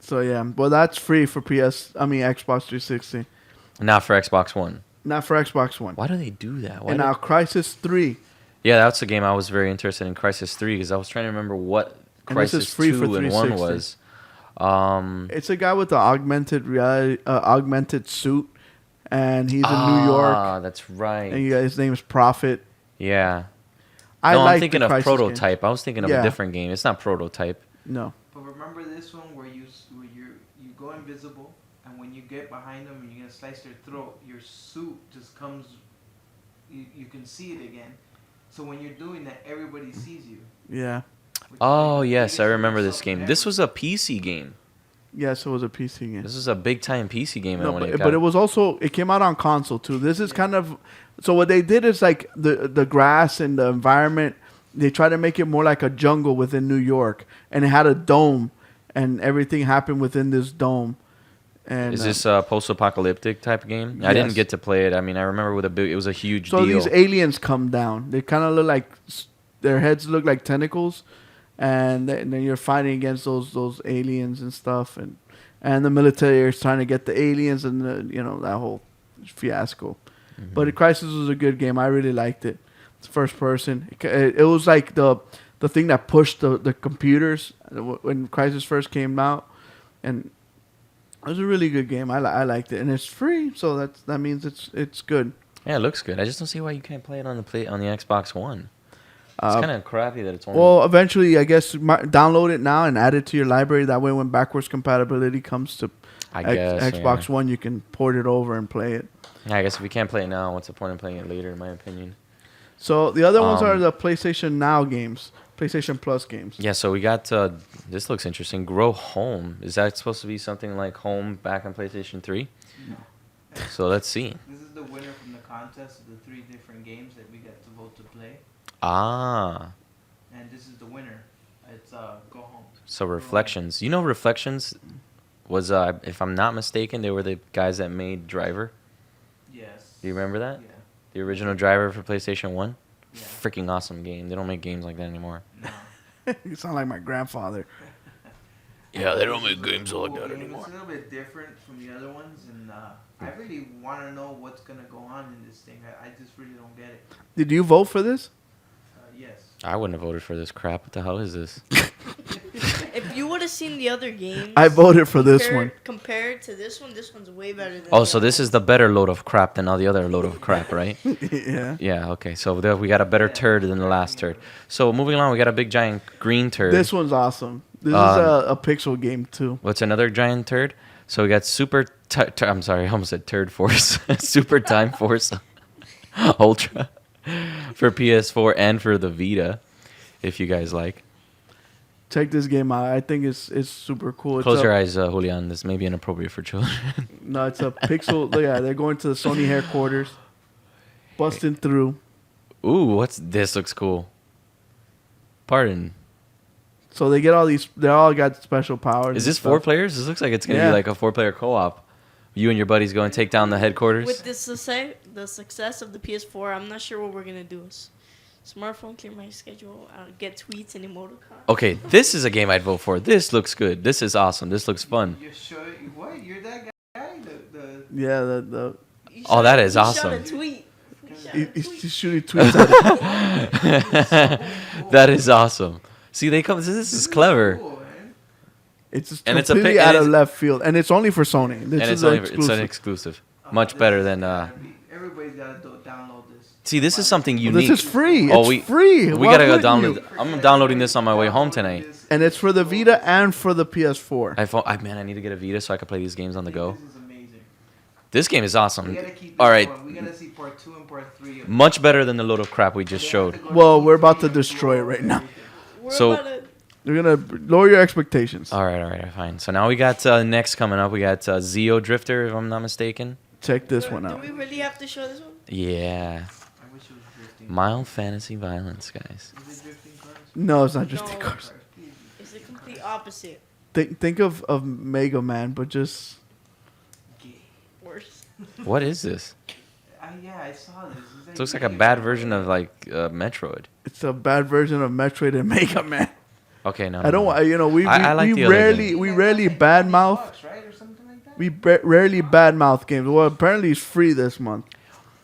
So yeah, well that's free for Xbox 360, Not for Xbox One. not for Xbox One. Why do they do that? Why And do- now Crisis 3. Yeah, that's a game I was very interested in, Crisis 3, because I was trying to remember what And this is Crisis free 2 for and 1 360. was. It's a guy with the augmented suit, and he's in New York. Ah, that's right. And his name is Prophet. Yeah. I No, like I'm thinking the of Crysis Prototype. I was thinking of Yeah. a different game. It's not Prototype. Game. No. But remember this one where you go invisible, and when you get behind them and you're gonna slice their throat, your suit just comes. You can see it again. So when you're doing that, everybody sees you. Yeah. which is Oh, like the yes, I biggest remember this insult game. ever. This was a PC game. Yes, it was a PC game. This was a big-time PC game. No, when but it was also it came out on console too. This is kind of so what they did is like the grass and the environment. They tried to make it more like a jungle within New York, and it had a dome, and everything happened within this dome. And Is this a post-apocalyptic type of game? I didn't Yes. get to play it. I mean, I remember it was a huge so deal. these aliens come down. They kind of look like their heads look like tentacles, and then you're fighting against those aliens and stuff, and the military is trying to get the aliens and that whole fiasco. Mm-hmm. But Crisis was a good game. I really liked it. It's first person. It was like the thing that pushed the computers when Crisis first came out, and it was a really good game. I liked it, and it's free, so that means it's good. Yeah, it looks good. I just don't see why you can't play it on the Xbox One. It's kind of crappy that it's only. Well, eventually, I guess download it now and add it to your library. That way, when backwards compatibility comes to I guess Xbox yeah. One, you can port it over and play it. Yeah, I guess if we can't play it now, what's the point of playing it later? In my opinion. So the other ones are Um, the PlayStation Now games. PlayStation Plus games. Yeah, so we got this looks interesting. Grow Home. Is that supposed to be something like Home back on PlayStation 3? No. So let's see. This is the winner from the contest of the 3 different games that we get to vote to play. Ah. And this is the winner. It's Go Home. So Reflections. You know Reflections was if I'm not mistaken, they were the guys that made Driver. Yes. Do you remember that? Yeah. The original Driver for PlayStation 1? Yeah. Freaking awesome game. They don't make games like that anymore. No. You sound like my grandfather. Yeah, they don't make games like Cool that game. anymore. It's a little bit different from the other ones, and I really want to know what's gonna go on in this thing. I just really don't get it. Did you vote for this? Yes. I wouldn't have voted for this crap. What the hell is this? If you would have seen the other games, I voted for this one. Compared to this one's way better than. Oh, the so other this is the better load of crap than all the other load of crap, right? Yeah. Yeah, okay. So there we got a better turd than the last turd. So moving along, we got a big giant green turd. This one's awesome. This is a pixel game too. What's another giant turd? So we got I'm sorry, I almost said Turd Force. Super Time Force Ultra for PS4 and for the Vita, if you guys like. Check this game out. I think it's super cool. Close your eyes, Julian. This may be inappropriate for children. No, it's a pixel. Yeah, they're going to the Sony headquarters, busting through. Ooh, this looks cool. Pardon. So they get all these. They all got special powers. Is and this 4 stuff. players? This looks like it's going to Yeah. be like a 4-player co-op. You and your buddies go and take down the headquarters. With the success of the PS4, I'm not sure what we're gonna do. Smartphone, clear my schedule, get tweets and emoticons. Okay, this is a game I'd vote for. This looks good. This is awesome. This looks fun. You're sure? What? You're that guy? Yeah, the Oh, that is He awesome. shot a tweet. he's shooting tweets at it. That is awesome. See, they come. This is clever. Cool, man. It's just And it's a completely pic- out and of it's- left field, and it's only for Sony. This And is it's only exclusive. it's an exclusive. Oh, Much this better is than gotta be- Everybody's gotta download this. See, this is something Well, unique. this is free. Oh, It's free. We Why gotta go wouldn't download. you? I'm downloading this on my way home tonight. And it's for the Vita and for the PS4. Man, I need to get a Vita so I can play these games on the go. This is amazing. This game is We awesome. gotta keep All this right, going. We gotta see part 2 and part 3. much better than the load of crap we just showed. Well, we're about to destroy it right now. We're So- about to, You're gonna lower your expectations. All right, fine. So now we got next coming up. We got Zeo Drifter, if I'm not mistaken. Check this one do out. we really have to show this one? Yeah, I wish it was drifting. mild fantasy violence, guys. Is it drifting cars? No, it's not just the No. cars. Please. It's the complete opposite. Think of Mega Man, but just Gay. Worse. What is this? Yeah, I saw this. Is that It looks like a gay? bad version of like Metroid. it's a bad version of Metroid and Mega Man. Okay, no. I don't. You know, I like the we other rarely game. we That's rarely like badmouth. $20, right, or something like that? We rarely badmouth games. Well, apparently it's free this month.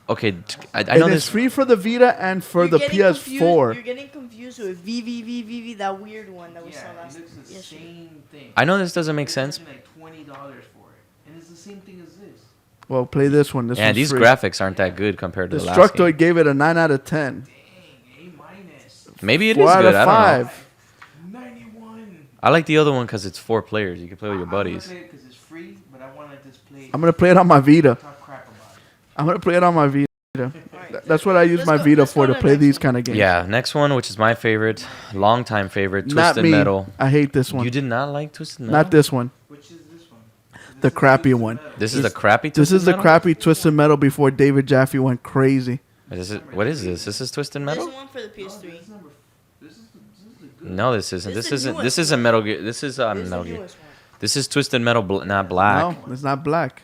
Okay, I And know it's this. free for the Vita and for You're the getting PS4. You're getting confused with VVVVV, that weird one that we Yeah, saw it last looks the yesterday. same thing. I know this doesn't make They're sense. charging like $20 for it, and it's the same thing as this. Well, play this one. This Yeah, one's these free. graphics aren't that good compared to the last Destructoid game. gave it a 9 out of 10. Dang, A-. Maybe it 4 is out good. of I don't know. 5. 91. I like the other one because it's 4 players. You can play with your buddies. I'm gonna play it because it's free, but I want to just play. I'm gonna play it on my Vita. Talk crap about it. I'm gonna play it on my Vita. Alright, That's what I use let's my go- Vita let's for, go to the play next these one. kind of games. Yeah, next one, which is my favorite, longtime favorite, Not Twisted me. Metal. I hate this one. You did not like Twisted Metal? Not this one. Which is this one? The crappy one. This is the crappy This Twisted is the Metal? crappy Twisted Metal before David Jaffe went crazy. What is this? This is Twisted There's Metal? one for the No, PS3. this is number. This is the good. No, this isn't. This This is the isn't. newest This isn't one. Metal Gear. This is This is the Metal Gear. newest one. This is Twisted Metal, not black. No, it's not black.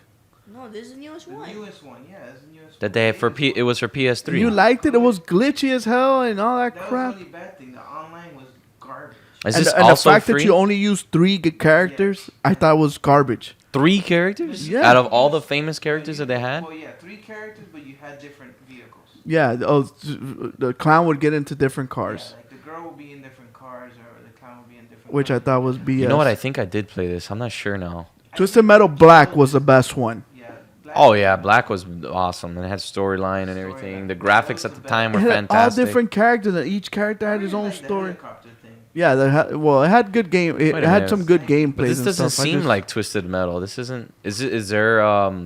No, this is the newest The one. newest one, yeah, it's the newest That one. they had for It was for PS3. You liked it? It was glitchy as hell and all that That was crap. the only bad thing. The online was garbage. Is And, this and the also fact free? that you only used 3 characters, I thought was garbage. 3 characters? Yeah. Out of all the famous characters that they had? Well, yeah, 3 characters, but you had different vehicles. Yeah, the clown would get into different cars, Yeah, like the girl will be in different cars, or the clown will be in different. which I cars. thought was BS. You know what? I think I did play this. I'm not sure now. Twisted Metal Black was the best one. Yeah. Black Oh yeah, Black was awesome. And it had storyline and everything. The graphics at the time were It had all fantastic. different characters, and each character I had his really own like the story. helicopter thing. Yeah, it had good game. It Wait a had minute. some good gameplays. But this and doesn't stuff. I seem just- like Twisted Metal. This isn't. Is there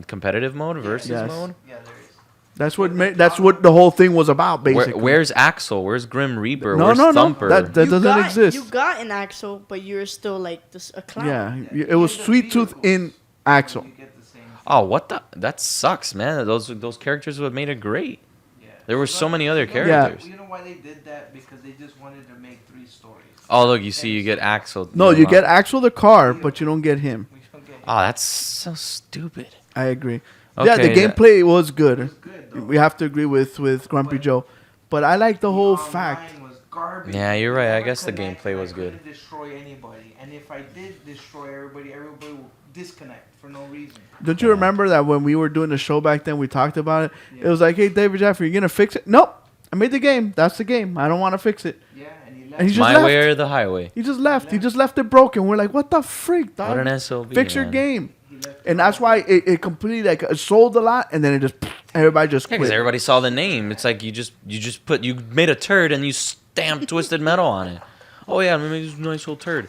competitive mode versus Yes. mode? Yeah, there is. That's what the whole thing was about, basically. Where's Axel? Where's Grim Reaper? No, Where's no, no. Thumper? That doesn't exist. You got an Axel, but you're still like a clown. Yeah, it was Sweet Tooth in Axel. You get the same. Oh, what the? That sucks, man. Those characters would have made it great. Yeah. There were so many other You know- characters. You know why they did that? Because they just wanted to make 3 stories. Oh, look, you see, you get Axel. No, you get Axel the car, but you don't get him. We don't get Oh, that's so stupid. I agree. Yeah, the Okay, gameplay was good. It was good, though. We have to agree with Grumpy Joe, but I like the whole fact. Online was garbage. Yeah, you're right. I Never guess the connect, gameplay and was I good. couldn't destroy anybody, and if I did destroy everybody would disconnect for no reason. Don't you remember that when we were doing the show back then, we talked about it? Yeah. It was like, hey, David Jaffe, you gonna fix it? Nope. I made the game. That's the game. I don't want to fix it. Yeah, and he left. And he just My left. way or the highway. He just left. He just left it broken. We're like, what the freak, dog? What an SOB. Fix your man. game. He left And that's why it completely like it sold a lot, and then it just everybody just Yeah, because quit. everybody saw the name. It's like you made a turd and you stamped Twisted Metal on it. Oh yeah, let me make this nice little turd.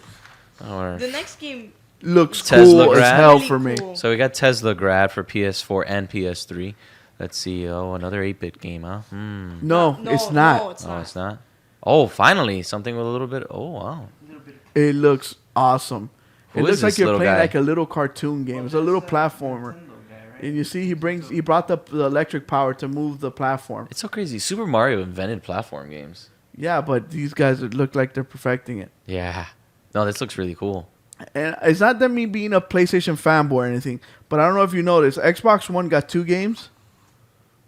Or, The next game Looks Tesla cool as grad. hell really for me. cool. so we got Tesla Grad for PS4 and PS3. Let's see. Oh, another 8-bit game, huh? No, it's not. No, it's Oh, not. it's not. Oh, finally something with a little bit. Oh wow. a little bit. It looks awesome. Who It is looks like this you're little playing guy? like a little cartoon game. It's a little That's, platformer. Nintendo guy, right? And you see, he brought the electric power to move the platform. It's so crazy. Super Mario invented platform games. Yeah, but these guys look like they're perfecting it. Yeah. No, this looks really cool. And it's not that me being a PlayStation fanboy or anything, but I don't know if you noticed, Xbox One got 2 games,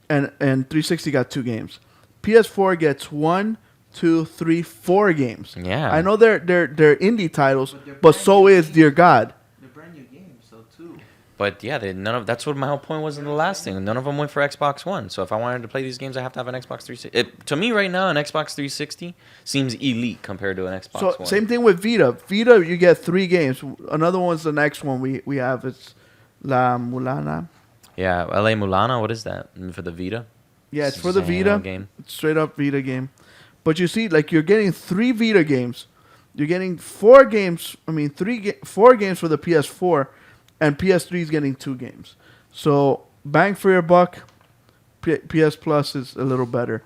and 360 got 2 games. PS4 gets 1, 2, 3, 4 games. Yeah. I know they're indie titles, But they're but brand so new is games. Dear God. They're brand new games, so too. But yeah, that's what my whole point was in the last thing. None of them went for Xbox One. So if I wanted to play these games, I have to have an Xbox 360. To me, right now, an Xbox 360 seems elite compared to an Xbox So One. same thing with Vita. Vita, you get 3 games. Another one's the next one we have. It's La Mulana. Yeah, LA Mulana. What is that for the Vita? Yeah, it's for the Just a handheld Vita. game. It's straight up Vita game. But you see, like you're getting 3 Vita games. You're getting 4 games. I mean, 4 games for the PS4, and PS3 is getting 2 games. So bang for your buck. PS Plus is a little better.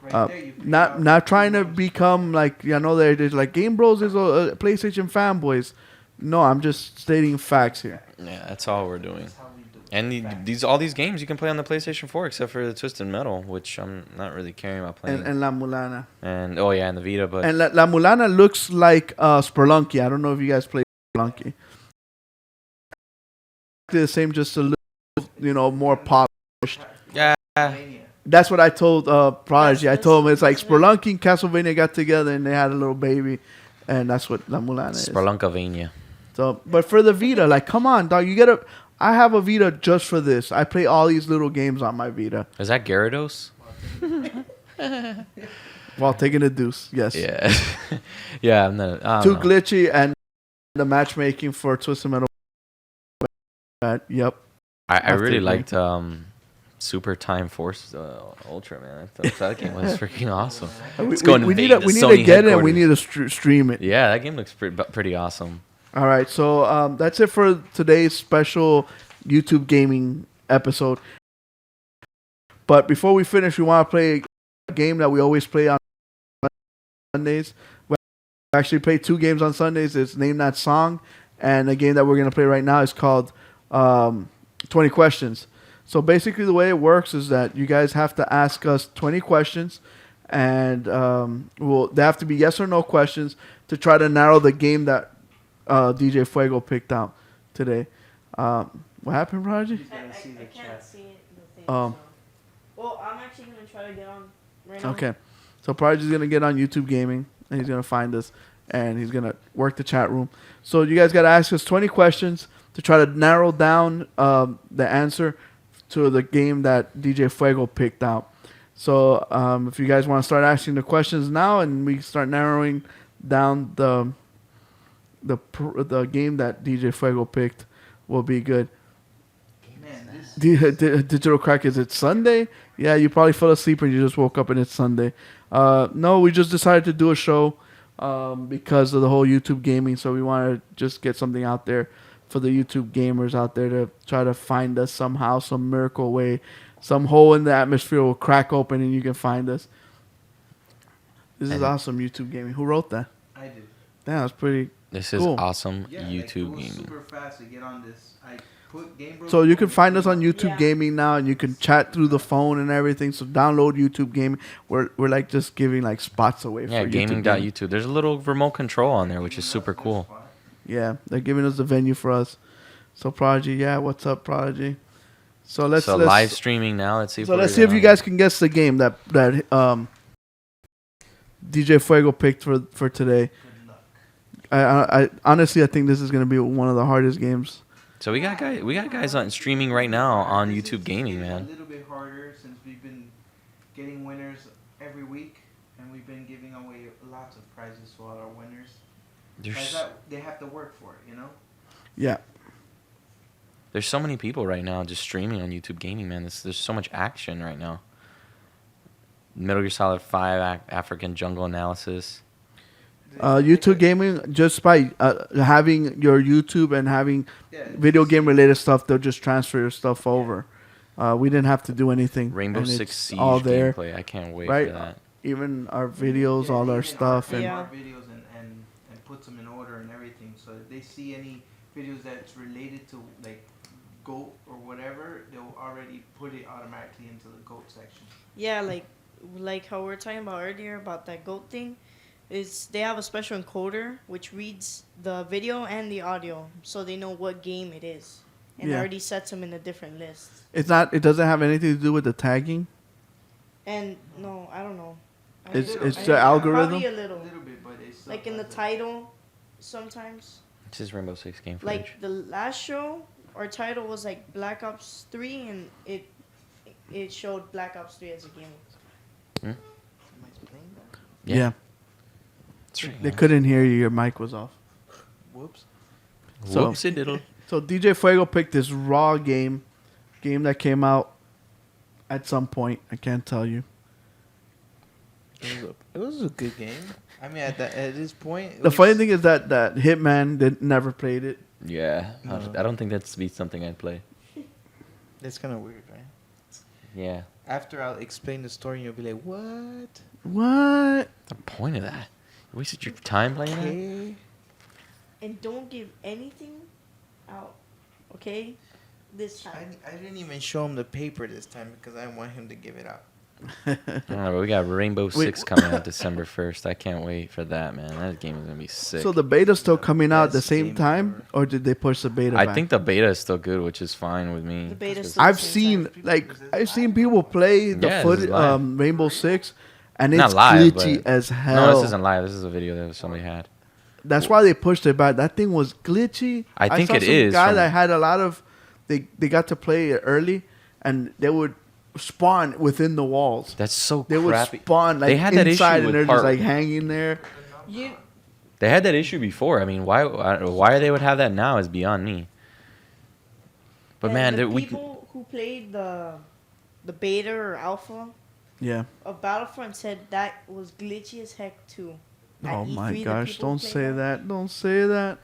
Right there, you pick Not out not trying to pretty much- become like there's like Gamebros is a PlayStation fanboys. No, I'm just stating facts here. Yeah, that's all we're doing. That's how we do it. And all these games you can play on the PlayStation 4 except for the Twisted Metal, which I'm not really caring about playing. And La Mulana. And oh yeah, and the Vita, but And La Mulana looks like Spelunky. I don't know if you guys play Spelunky. The same, just a little, more polished. yeah, Mania. That's what I told Prodigy. I That's- told him it's like that's right. Spelunky and Castlevania got together and they had a little baby, and that's what La Mulana is. Spelunkavania. So, but for the Vita, like, come on, dog, I have a Vita just for this. I play all these little games on my Vita Is that Gyarados? while taking a deuce. Yes. Yeah, yeah. I'm not. I Too don't know. glitchy, and the matchmaking for Twisted Metal. Yep. I have to really agree. liked Super Time Force Ultra, man. I thought that game was freaking awesome. Let's go and we need invade to the get Sony it, and we headquarters. need to stream it. Yeah, that game looks pretty awesome. All right, so that's it for today's special YouTube gaming episode. But before we finish, we want to play a game that we always play on Sundays. We actually play 2 games on Sundays. It's Name That Song, and the game that we're going to play right now is called 20 Questions. So basically the way it works is that you guys have to ask us 20 questions, and they have to be yes or no questions to try to narrow the game that DJ Fuego picked out today. What happened, Prodigy? He's gotta see the I can't chat. see it in the thing. Oh. So. Well, I'm actually gonna try to get on right now. Okay. So Prodigy's going to get on YouTube Gaming, and he's going to find us, and he's going to work the chat room. So you guys got to ask us 20 questions to try to narrow down the answer to the game that DJ Fuego picked out. So if you guys want to start asking the questions now, and we start narrowing down the game that DJ Fuego picked, will be good. Man, this Digital Crack, is it Sunday? Yeah, you probably fell asleep and you just woke up and it's Sunday. No, we just decided to do a show because of the whole YouTube gaming. So we want to just get something out there for the YouTube gamers out there to try to find us somehow, some miracle way some hole in the atmosphere will crack open and you can find us. This is And- awesome YouTube gaming. Who wrote that? I did. Damn, that's pretty. This is Cool. awesome Yeah, YouTube like, it was gaming. super fast to get on this. I put Gamebros. So you can find us on YouTube Yeah. Gaming now, and you can chat through the phone and everything. So download YouTube Gaming. We're like just giving like spots away Yeah, for YouTube. Gaming. gaming.youtube. There's a little remote control on there, which is super cool. Yeah, they're giving us the venue for us. So Prodigy, yeah, what's up, Prodigy? So let's live streaming now. Let's see. So let's see if you guys can guess the game that DJ Fuego picked for today. I honestly I think this is gonna be one of the hardest games. So we got guys on streaming right now on YouTube Gaming, man. A little bit harder since we've been getting winners every week, and we've been giving away lots of prizes to all our winners. They have to work for it, you know. Yeah. There's so many people right now just streaming on YouTube Gaming, man. There's so much action right now. Metal Gear Solid 5 African Jungle Analysis. YouTube Gaming, just by having your YouTube and having Yeah, video game related stuff, they'll just transfer your stuff over. We didn't have to do anything. Rainbow and Six it's Siege all there. gameplay. I can't wait Right? for that. Even our videos, all our stuff, and Yeah. our videos and puts them in order and everything. So if they see any videos that's related to like GOAT or whatever, they'll already put it automatically into the GOAT section. Yeah, like how we were talking about earlier about that goat thing, is they have a special encoder which reads the video and the audio, so they know what game it is, and Yeah. already sets them in a different list. it's not. It doesn't have anything to do with the tagging. And no, I don't know. It's I the think algorithm? Probably a A little, little bit, but it's like in the title, sometimes. This is Rainbow Six game footage. Like the last show, our title was like Black Ops 3, and it showed Black Ops 3 as a game. Somebody's playing that? Yeah. It's right They here. couldn't hear you. Your mic was off. Whoops. So- Whoopsie diddle. So DJ Fuego picked this Raw game that came out at some point. I can't tell you. It was a good game. I mean, at this point, it The funny was- thing is that Hitman never played it. Yeah, No. I don't think that's be something I'd play. It's kind of weird, right? Yeah. After I'll explain the story, and you'll be like, "What? What? The point of that? You wasted your time playing that? Okay." And don't give anything out, okay? This time. I didn't even show him the paper this time because I want him to give it out. I don't know, but we got Rainbow Six coming out December 1st. I can't wait for that, man. That game is gonna be sick. So the beta's still coming out at the Best same game time, or did they push the beta I back? think the beta is still good, which is fine with me. The beta's 'cause still- I've the same seen time. I've seen people play the Yeah, this is live. Rainbow Six, and Not it's live, glitchy but- as hell. No, this isn't live. This is a video that somebody had. That's why they pushed it back. That thing was glitchy. I think saw it some is guy from- that had a lot of. They got to play it early, and they would spawn within the walls. That's so They would crappy. spawn like They had that issue inside, and with they're part- just like hanging there. You, They had that issue before. I mean, why they would have that now is beyond me. But and man, the we people who played the beta or alpha Yeah. of Battlefront said that was glitchy as heck too. At Oh my E3, the gosh! people Don't played say that. Don't say that.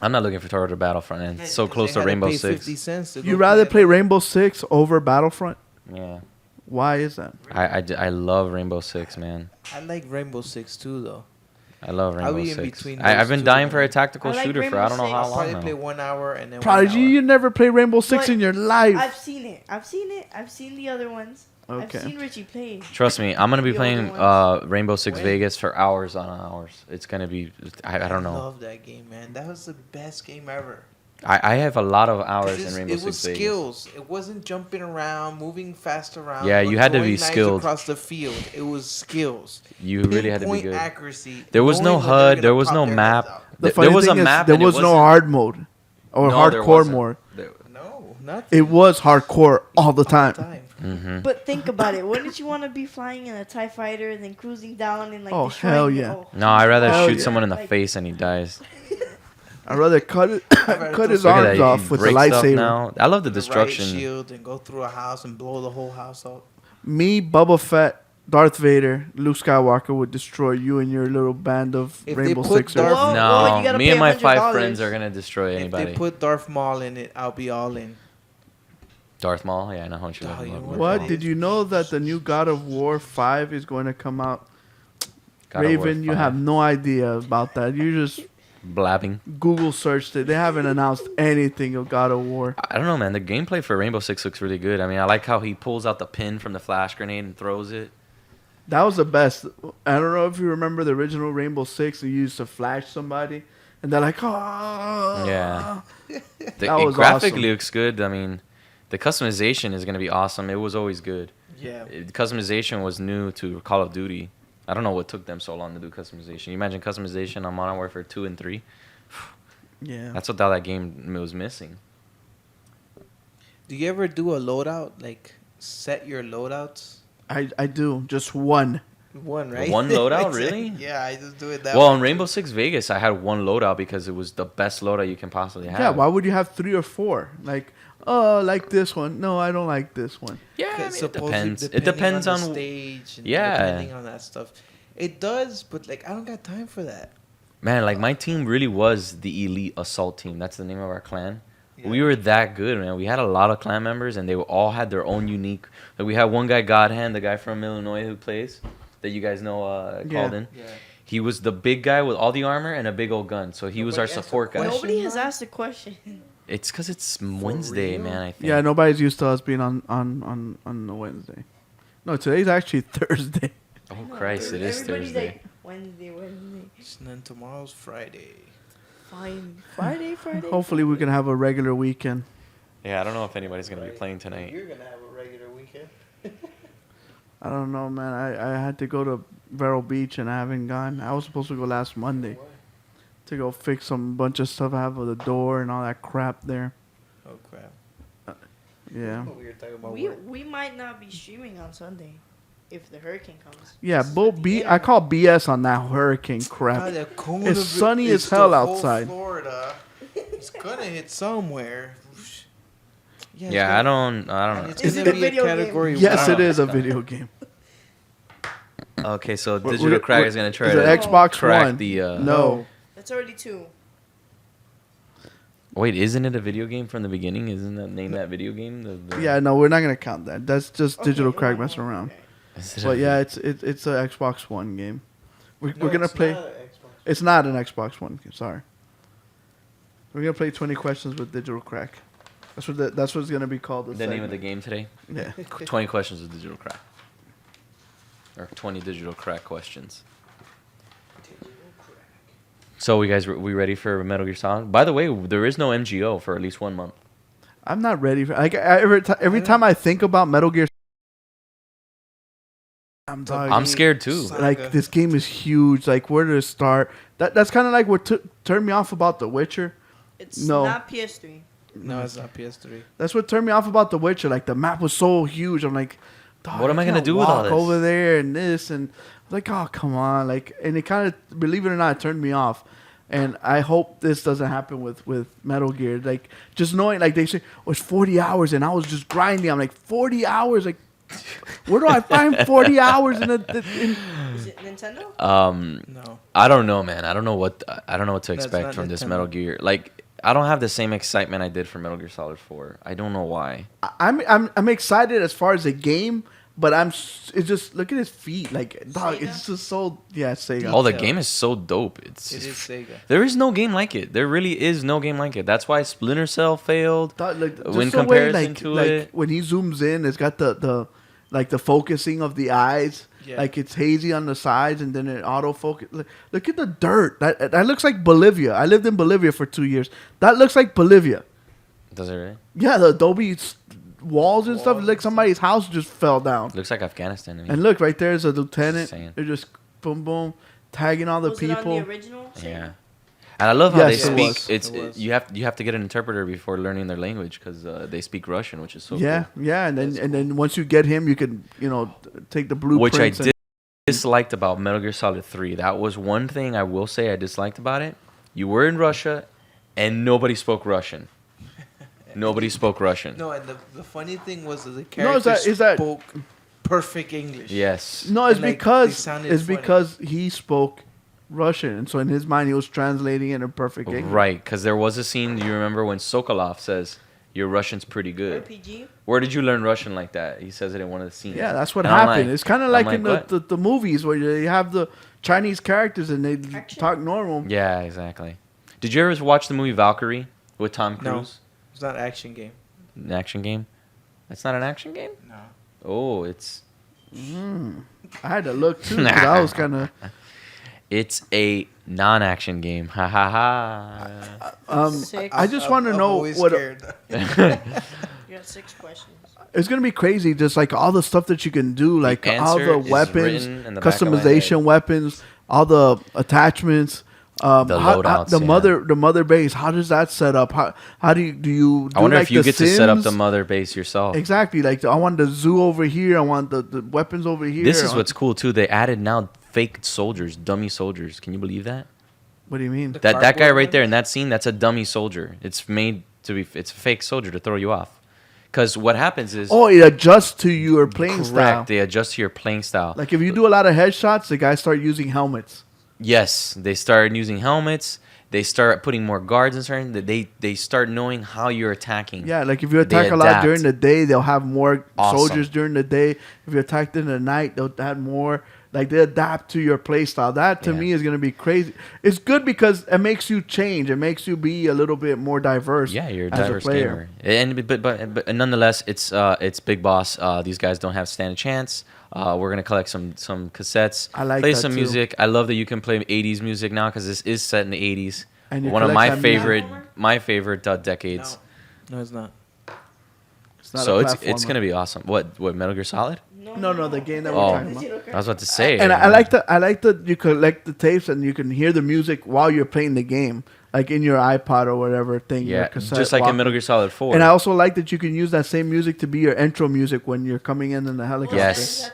I'm not looking forward to Battlefront, and it's so close to Rainbow Six. 50 cents to You go rather it. play Rainbow Six over Battlefront? Yeah, Why is that? I love Rainbow Six, man. I like Rainbow Six too, though. I love I'll Rainbow be in Six. between I've those been two, dying for a man. tactical I like shooter for Rainbow I don't know Six. how I'll probably long play now. 1 hour and then Prodigy, 1 hour. you never played Rainbow Six But in your life. I've seen it. I've seen the other ones. Okay. I've seen Richie play. Trust me, I'm gonna be The playing older ones. Rainbow Six When? Vegas for hours on hours. It's gonna be I don't know. love that game, man. That was the best game ever. I have a lot of hours in It Rainbow was Six Vegas. skills. It wasn't jumping around, moving fast around. Yeah, or you had to be throwing knives skilled. across the field. It was skills. You really had to be Pinpoint good. accuracy. There was no knowing when they're HUD. gonna There was pop no their map. heads out. The There funny was a thing is, map. there and it was no wasn't- hard mode or No, there hardcore wasn't. mode. No, nothing. It was hardcore all the time. Mm-hmm. But think about it. Wouldn't you want to be flying in a TIE fighter and then cruising down and like Oh, destroying hell it? yeah. Oh, No, I'd rather Hell shoot yeah. someone in the Like- face and he dies. I'd rather cut it, rather cut his throw- Look at that, arms you off can with the break stuff lightsaber. now. I love the The destruction. riot shield and go through a house and blow the whole house up. Me, Boba Fett, Darth Vader, Luke Skywalker would destroy you and your little band of If they Rainbow put Sixers. Darth- Well, No, you gotta me pay and my $100. 5 friends are gonna destroy If anybody. they put Darth Maul in it, I'll be all in. Darth Maul. Yeah, I know how much you love Oh, you him. know Love What Maul. did you know that the new God of War 5 is going to come out? God of War Raven, you 5. have no idea about that. You just Blabbing. Google searched it. They haven't announced anything of God of War. I don't know, man. The gameplay for Rainbow Six looks really good. I mean, I like how he pulls out the pin from the flash grenade and throws it. That was the best. I don't know if you remember the original Rainbow Six. You used to flash somebody, and they're like, "Oh, Yeah. That It was graphically awesome. looks good. I mean, the customization is going to be awesome. It was always good. Yeah. Customization was new to Call of Duty. I don't know what took them so long to do customization. You imagine customization on Modern Warfare 2 and 3? Yeah." That's what that game was missing. Do you ever do a loadout? Like, set your loadouts? I do just one. One, right? One loadout, It's really? yeah, I just do it that Well, way. in Rainbow Six Vegas, I had one loadout because it was the best loadout you can possibly have. Yeah, why would you have 3 or 4? Like, oh, like this one. No, I don't like this one. Yeah, I mean, Because it supposedly depends. It depending depends on on the stage and yeah. depending on that stuff. It does, but like I don't got time for that. Man, like my team really was the elite assault team. That's the name of our clan. Yeah. We were that good, man. We had a lot of clan members, and they all had their own unique. Like we had one guy, Godhand, the guy from Illinois who plays, that you guys know, called in. Yeah. He was the big guy with all the armor and a big old gun. So he was our Nobody asked a support guy. question. Nobody has asked a question. It's because it's Wednesday, real? man. I think. Yeah, nobody's used to us being on a Wednesday. No, today's actually Thursday. Oh Christ! It is Everybody's Thursday. like, Wednesday. And then tomorrow's Friday. Fine. Friday. Hopefully, we can have a regular weekend. Yeah, I don't know if anybody's gonna be playing tonight. You're gonna have a regular weekend. I don't know, man. I had to go to Vero Beach and I haven't gone. I was supposed to go last Monday to go fix some bunch of stuff I have with the door and all that crap there. Oh crap! Yeah. We were talking about We work. we might not be streaming on Sunday if the hurricane comes. Yeah, It's Bull at the B. air. I call BS on that hurricane crap. God, the cone It's of it sunny is as hell the whole outside. Florida. It's gonna hit somewhere. Yeah, it's Yeah, gonna- I don't and know. It's Is gonna it a be video game? category Yes, one. it is a video game. Okay, so We're- Digital we're- Crack we're- is gonna try Is to it Xbox crack One? the. No. That's already 2. Wait, isn't it a video game from the beginning? Isn't that name that video game? The Yeah, no, we're not gonna count that. That's just Okay, Digital yeah, Crack messing around. okay. Is it a But yeah, vi- it's a Xbox One game. We're No, gonna it's play. not an Xbox. It's not an Xbox One game. Sorry. We're gonna play 20 questions with Digital Crack. That's what it's gonna be called. the name of the game today? Yeah. 20 questions of Digital Crack. Or 20 Digital Crack questions. So we guys, we ready for Metal Gear Solid? By the way, there is no MGO for at least 1 month. I'm not ready for. Every time I think about Metal Gear, I'm scared too. Saga. like this game is huge. Like where to start? That's kind of like what turned me off about The Witcher. It's No. not PS3. No, it's not PS3. That's what turned me off about The Witcher. Like the map was so huge. I'm like, dog, What am I gonna can't do with all walk this? over there and this and like, oh come on, like, and it kind of, believe it or not, it turned me off. And I hope this doesn't happen with Metal Gear. Like just knowing, like they say, oh, it's 40 hours, and I was just grinding. I'm like 40 hours, like where do I find 40 hours in Is it Nintendo? No. I don't know, man. I don't know what to That's expect not from this Nintendo. Metal Gear. Like, I don't have the same excitement I did for Metal Gear Solid 4. I don't know why. I'm excited as far as the game, but it's just look at his feet, like dog. Sega? It's just so Sega. Oh, the Detail. game is so dope. It is Sega. There is no game like it. There really is no game like it. That's why Splinter Cell failed. Dog, like, just In the way, comparison like, to like it. when he zooms in, it's got the like the focusing of the eyes. Yeah. Like it's hazy on the sides, and then it autofocus. Look at the dirt. That looks like Bolivia. I lived in Bolivia for 2 years. That looks like Bolivia. Does it really? Yeah, the adobe walls and stuff. Walls Like and somebody's house just fell down. Looks like Afghanistan to me. And look, right there's a lieutenant. Insane. They're just boom, boom, tagging all the Was people. it on the original? Sega? Yeah. And I love how Yes, they it speak. was. It's It was. you have to get an interpreter before learning their language because they speak Russian, which is so Yeah, cool. yeah, and then That's then once you get him, you can take the blueprints. Which I and- disliked about Metal Gear Solid 3. That was one thing I will say I disliked about it. You were in Russia, and nobody spoke Russian. Nobody spoke Russian. No, and the funny thing was that the No, characters is that- spoke perfect English. Yes. No, it's And, like, they because sounded it's funny. because he spoke Russian, and so in his mind he was translating it in perfect English. Right, because there was a scene. Do you remember when Sokolov says, your Russian's pretty good. RPG. Where did you learn Russian like that? He says it in one of the scenes. Yeah, that's what And I'm happened. like- It's kind of I'm like in what? the movies where you have the Chinese characters and they Action. talk normal. Yeah, exactly. Did you ever watch the movie Valkyrie with Tom No. Cruise? It's not an action game. An action game? That's not an action game? No. Oh, it's I had to look too. 'Cause I was kind of. it's a non-action game. Ha ha ha. Six. I just want to I'm know always what scared. You got 6 questions. it's gonna be crazy. Just like all the stuff that you can do, like all answer the is weapons, written in the back of my customization head. weapons, all the attachments. The how- loadouts, the yeah. the mother base. How does that set up? How do you do I wonder like if you the get to set up the Sims? mother base yourself. Exactly. Like I want the zoo over here. I want the weapons over here. This is what's cool too. They added now fake soldiers, dummy soldiers. Can you believe that? What do you mean? The That guy cardboard right there in ones? that scene, that's a dummy soldier. It's made to be. It's a fake soldier to throw you off. Because what happens is Oh, it adjusts to your playing style. correct. They adjust to your playing style. Like if you do a lot of headshots, the guys start using helmets. Yes, they start using helmets. They start putting more guards in certain. They start knowing how you're attacking. Yeah, like if you They attack a lot adapt. during the day, they'll have more Awesome. soldiers during the day. If you attack in the night, they'll add more. Like they adapt to your play style. That to Yeah. me is gonna be crazy. It's good because it makes you change. It makes you be a little bit more diverse. Yeah, you're a as diverse player. gamer, and but nonetheless, it's Big Boss. These guys don't have stand a chance. We're gonna collect some cassettes. I like play that some too. music. I love that you can play 80s music now because this is set in the 80s. And you One of collect my that favorite music. decades. No, it's not. It's not So a it's platformer. gonna be awesome. What Metal Gear Solid? No, the game that Oh. we're talking about. I was about to say. And I like that you collect the tapes and you can hear the music while you're playing the game, like in your iPod or whatever thing. your yeah, cassette just like in Walkman. Metal Gear Solid 4. And I also like that you can use that same music to be your intro music when you're coming in the helicopter. Yes.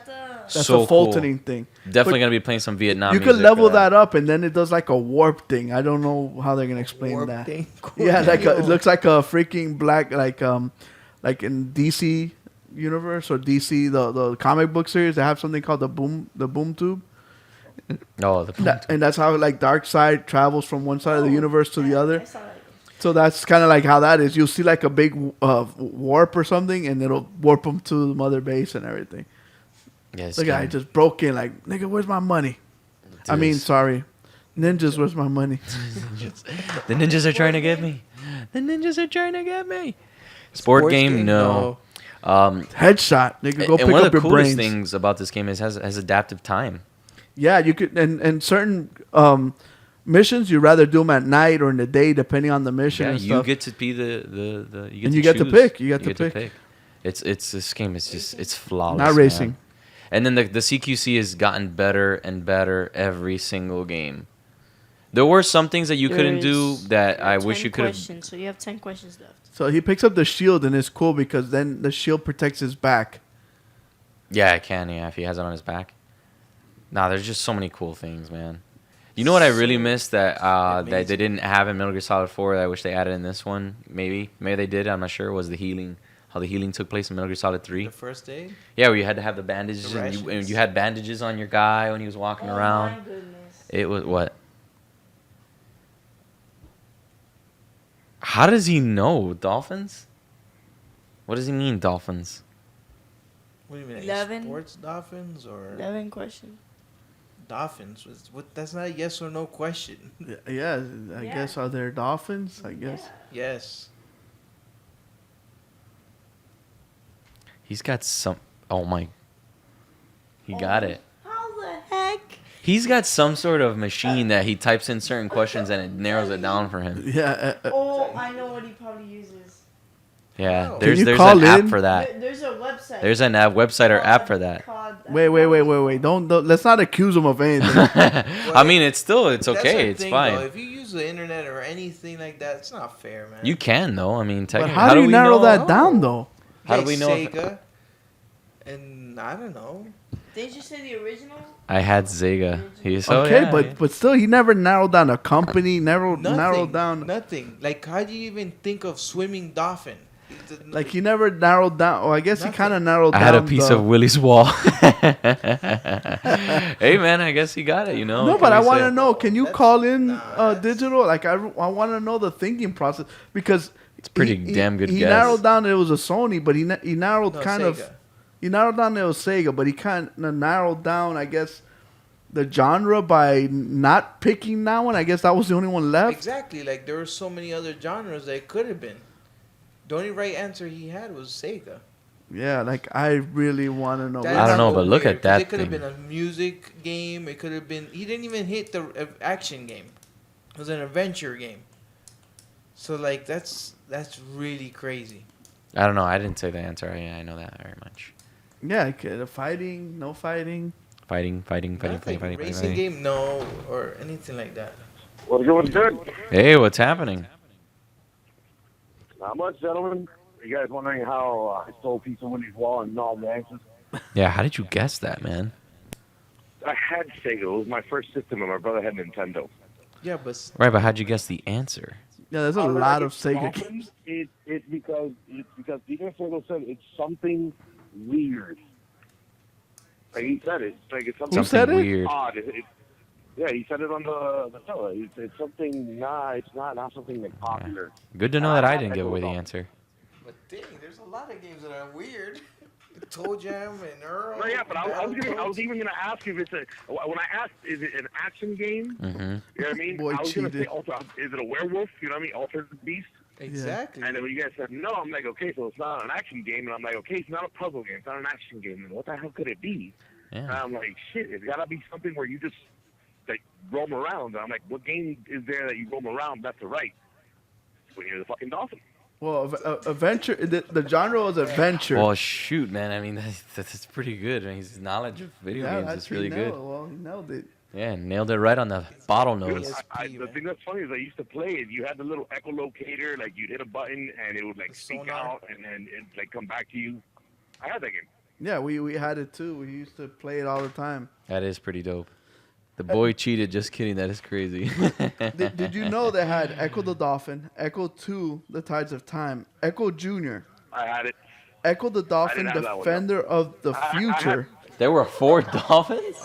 That's so a Fultoning thing. Definitely But gonna be playing some Vietnam. You music could for level that up, and then it does like a warp thing. I don't know how they're gonna explain Warp that. thing? Yeah, like it looks like a freaking black, like in DC universe or DC the comic book series. They have something called the boom tube. Oh, And that's how like Dark Side travels from one side of the universe to the other. I saw that. So that's kind of like how that is. You'll see like a big warp or something, and it'll warp them to the mother base and everything. yes, The guy just broke in like, nigga, where's my money? I mean, sorry. Ninjas, where's my money? the ninjas are trying to get me. The ninjas are trying to get me. Sport game, no. Headshot, nigga, go And pick one up of the your coolest brains. things about this game is has adaptive time. Yeah, you could, and certain missions, you'd rather do them at night or in the day, depending on the mission Yeah, and you stuff. get to be the you get And to you get to choose. pick. You get to pick. It's this game is just it's flawless. Not man. racing. And then the CQC has gotten better and better every single game. There were some things that you couldn't do that I wish you could have. So you have 10 questions left. So he picks up the shield, and it's cool because then the shield protects his back. Yeah, I can. Yeah, if he has it on his back. Nah, there's just so many cool things, man. You know what I really miss that that they didn't have in Metal Gear Solid 4 that I wish they added in this one? Maybe they did. I'm not sure. Was the healing? How the healing took place in Metal Gear Solid 3? The first aid? Yeah, where you had to have the bandages The and rations. you had bandages on your guy when he was walking around. My goodness. It was what? How does he know dolphins? What does he mean dolphins? What do you mean? Like 11. sports dolphins or 11 questions. dolphins? That's not a yes or no question. Yeah, I Yeah. guess are there dolphins? I guess. Yes. He's got some. Oh my. He got it. How the heck? He's got some sort of machine that he types in certain questions and it narrows it down for him. Yeah. Oh, I know what he probably uses. Yeah, Can there's you an call app in? for that. There's a website. There's an app, website or app for that. Wait. Don't. Let's not accuse him of anything. I mean, it's That's okay. the It's thing, fine. Though. If you use the internet or anything like that, it's not fair, man. You can though. I mean, But technically, how do you we narrow know? that down, though? How do Like we know if- Sega, and I don't know. Did you say the original? I had Zega. He's Okay, yeah, yeah. but still, he never narrowed down a company. Never Nothing. narrowed down. Nothing. Like, how do you even think of swimming dolphin? Like he never narrowed down. Oh, I guess he Nothing. kind of narrowed I down. had a piece the- of Willie's wall. Hey man, I guess he got it. You know. No, What but can I we want say? to know. Can you That's- call in nah, that's- digital? Like I want to know the thinking process because It's pretty damn good He guess. narrowed down it was a Sony, but he narrowed No, kind Sega. of. He narrowed down it was Sega, but he kind of narrowed down, I guess, the genre by not picking that one. I guess that was the only one left. Exactly. Like there were so many other genres that it could have been. The only right answer he had was Sega. Yeah, like I really want to know. That's I don't know, so but look weird, at 'cause that It could have thing. been a music game. It could have been. He didn't even hit the action game. It was an adventure game. So like that's really crazy. I don't know. I didn't say the answer. I know that very much. Yeah, okay, fighting, no fighting. Fighting. Nothing. Racing game, no, or anything like that. What's going good? Hey, what's happening? Not much, gentlemen. Are you guys wondering how I stole Pizza Winnie's wall and all the answers? Yeah, how did you guess that, man? I had Sega. It was my first system, and my brother had Nintendo. Yeah, but Right, but how'd you guess the answer? Yeah, there's a When lot I of get Sega dolphins, games. It's because even Fuego said it's something weird. Like he said it. Like it's something Who said it? weird. odd. Yeah, he said it on the show. It's something. Nah, it's not something like popular. Good to know that I didn't give away the answer. But dang, there's a lot of games that are weird. Toe Jam and Earl. No, yeah, but I was even gonna ask you if it's when I asked, is it an action game? Mm-hmm. You know what I mean? Boy, I was gonna cheated. say, is it a werewolf? You know what I mean? Altered beast. Exactly. And then when you guys said no, I'm like, okay, so it's not an action game, and I'm like, okay, it's not a puzzle game, it's not an action game. And what the hell could it be? And Yeah. I'm like, shit, it's gotta be something where you just like roam around. And I'm like, what game is there that you roam around left to right? When you're the fucking dolphin. Well, adventure. The genre was adventure. Well, shoot, man. I mean, that's pretty good. I mean, his knowledge of video games that's is really he good. nailed it. Well, he nailed it. Yeah, nailed it right on the bottle Dude, nose. PSP, the man. thing that's funny is I used to play it. You had the little echolocator, like you'd hit a button and it would like The speak sonar. out and then it like come back to you. I had that game. Yeah, we had it too. We used to play it all the time. That is pretty dope. The boy cheated. Just kidding. That is crazy. Did you know they had Echo the Dolphin, Echo 2, The Tides of Time, Echo Junior, I had it. Echo the Dolphin, have that one, Defender of the I Future. There were 4 dolphins?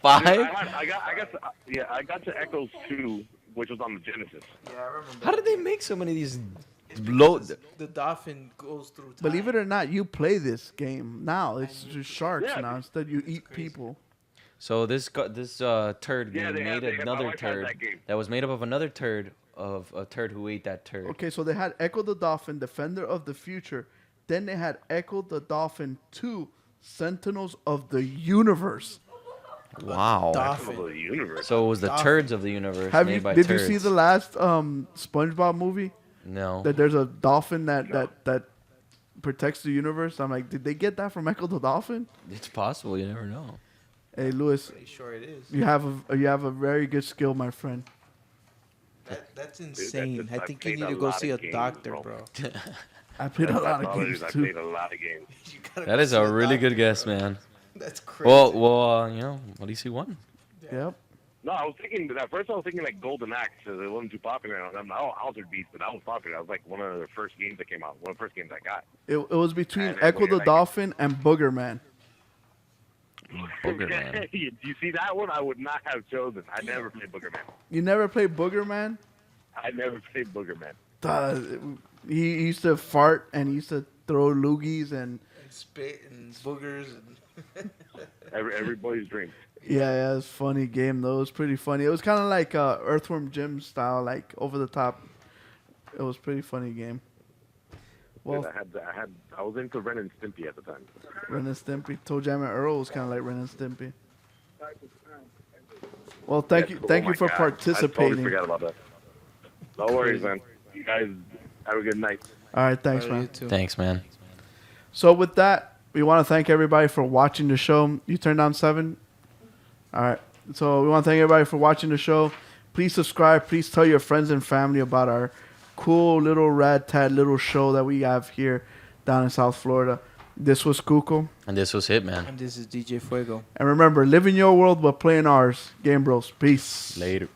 5? I got to Echoes 2, which was on the Genesis. Yeah, I remember. How did they make so many of these low? The dolphin goes through time. Believe it or not, you play this game now. It's just sharks Yeah, now. Instead, you eat crazy. people. So this turd Yeah, game they made had- my another wife had turd that game. that was made up of another turd of a turd who ate that turd. Okay, so they had Echo the Dolphin, Defender of the Future. Then they had Echo the Dolphin 2, Sentinels of the Universe. Wow. Dolphin. Of the universe. So it was the Dolphin. turds of the universe Have made you? by Did turds. you see the last SpongeBob movie? No. That there's a dolphin that protects the universe. I'm like, did they get that from Echo the Dolphin? It's possible. You never know. Hey, Louis, Pretty sure it is. you have a very good skill, my friend. That's insane. just- I I think you played need a to go lot see a of games, doctor, bro. bro. I played a lot That's of all it games is. I too. played a lot of games. You gotta That go is see a really doctor, good guess, bro. man. That's crazy. Well, you know, at least he won. Yep. No, I was thinking at first. I was thinking like Golden Axe. It wasn't too popular. I'm not Altered Beast, but that was popular. That was like one of the first games that came out. One of the first games I got. It was between And then Echo when the you're like- Dolphin and Boogerman. Boogerman. You see that one? I would not have chosen. I never played Boogerman. You never played Boogerman? I never played Boogerman. He used to fart and he used to throw loogies and And spit and boogers and Everybody's dream. yeah, it's a funny game though. It was pretty funny. It was kind of like Earthworm Jim style, like over the top. It was a pretty funny game. Well, Dude, I was into Ren and Stimpy at the time. Ren and Stimpy, Toe Jam and Earl was kind of like Ren and Stimpy. Well, thank you Oh my for God. I participating. totally forgot about that. No worries, man. You guys have a good night. All right, thanks, You man. too. Thanks, man. So with that, we want to thank everybody for watching the show. You turned down 7. All right. So we want to thank everybody for watching the show. Please subscribe. Please tell your friends and family about our cool little rad tad little show that we have here down in South Florida. This was Kuko. And this was Hitman. And this is DJ Fuego. And remember, live in your world but play in ours. Gamebros. Peace. Later.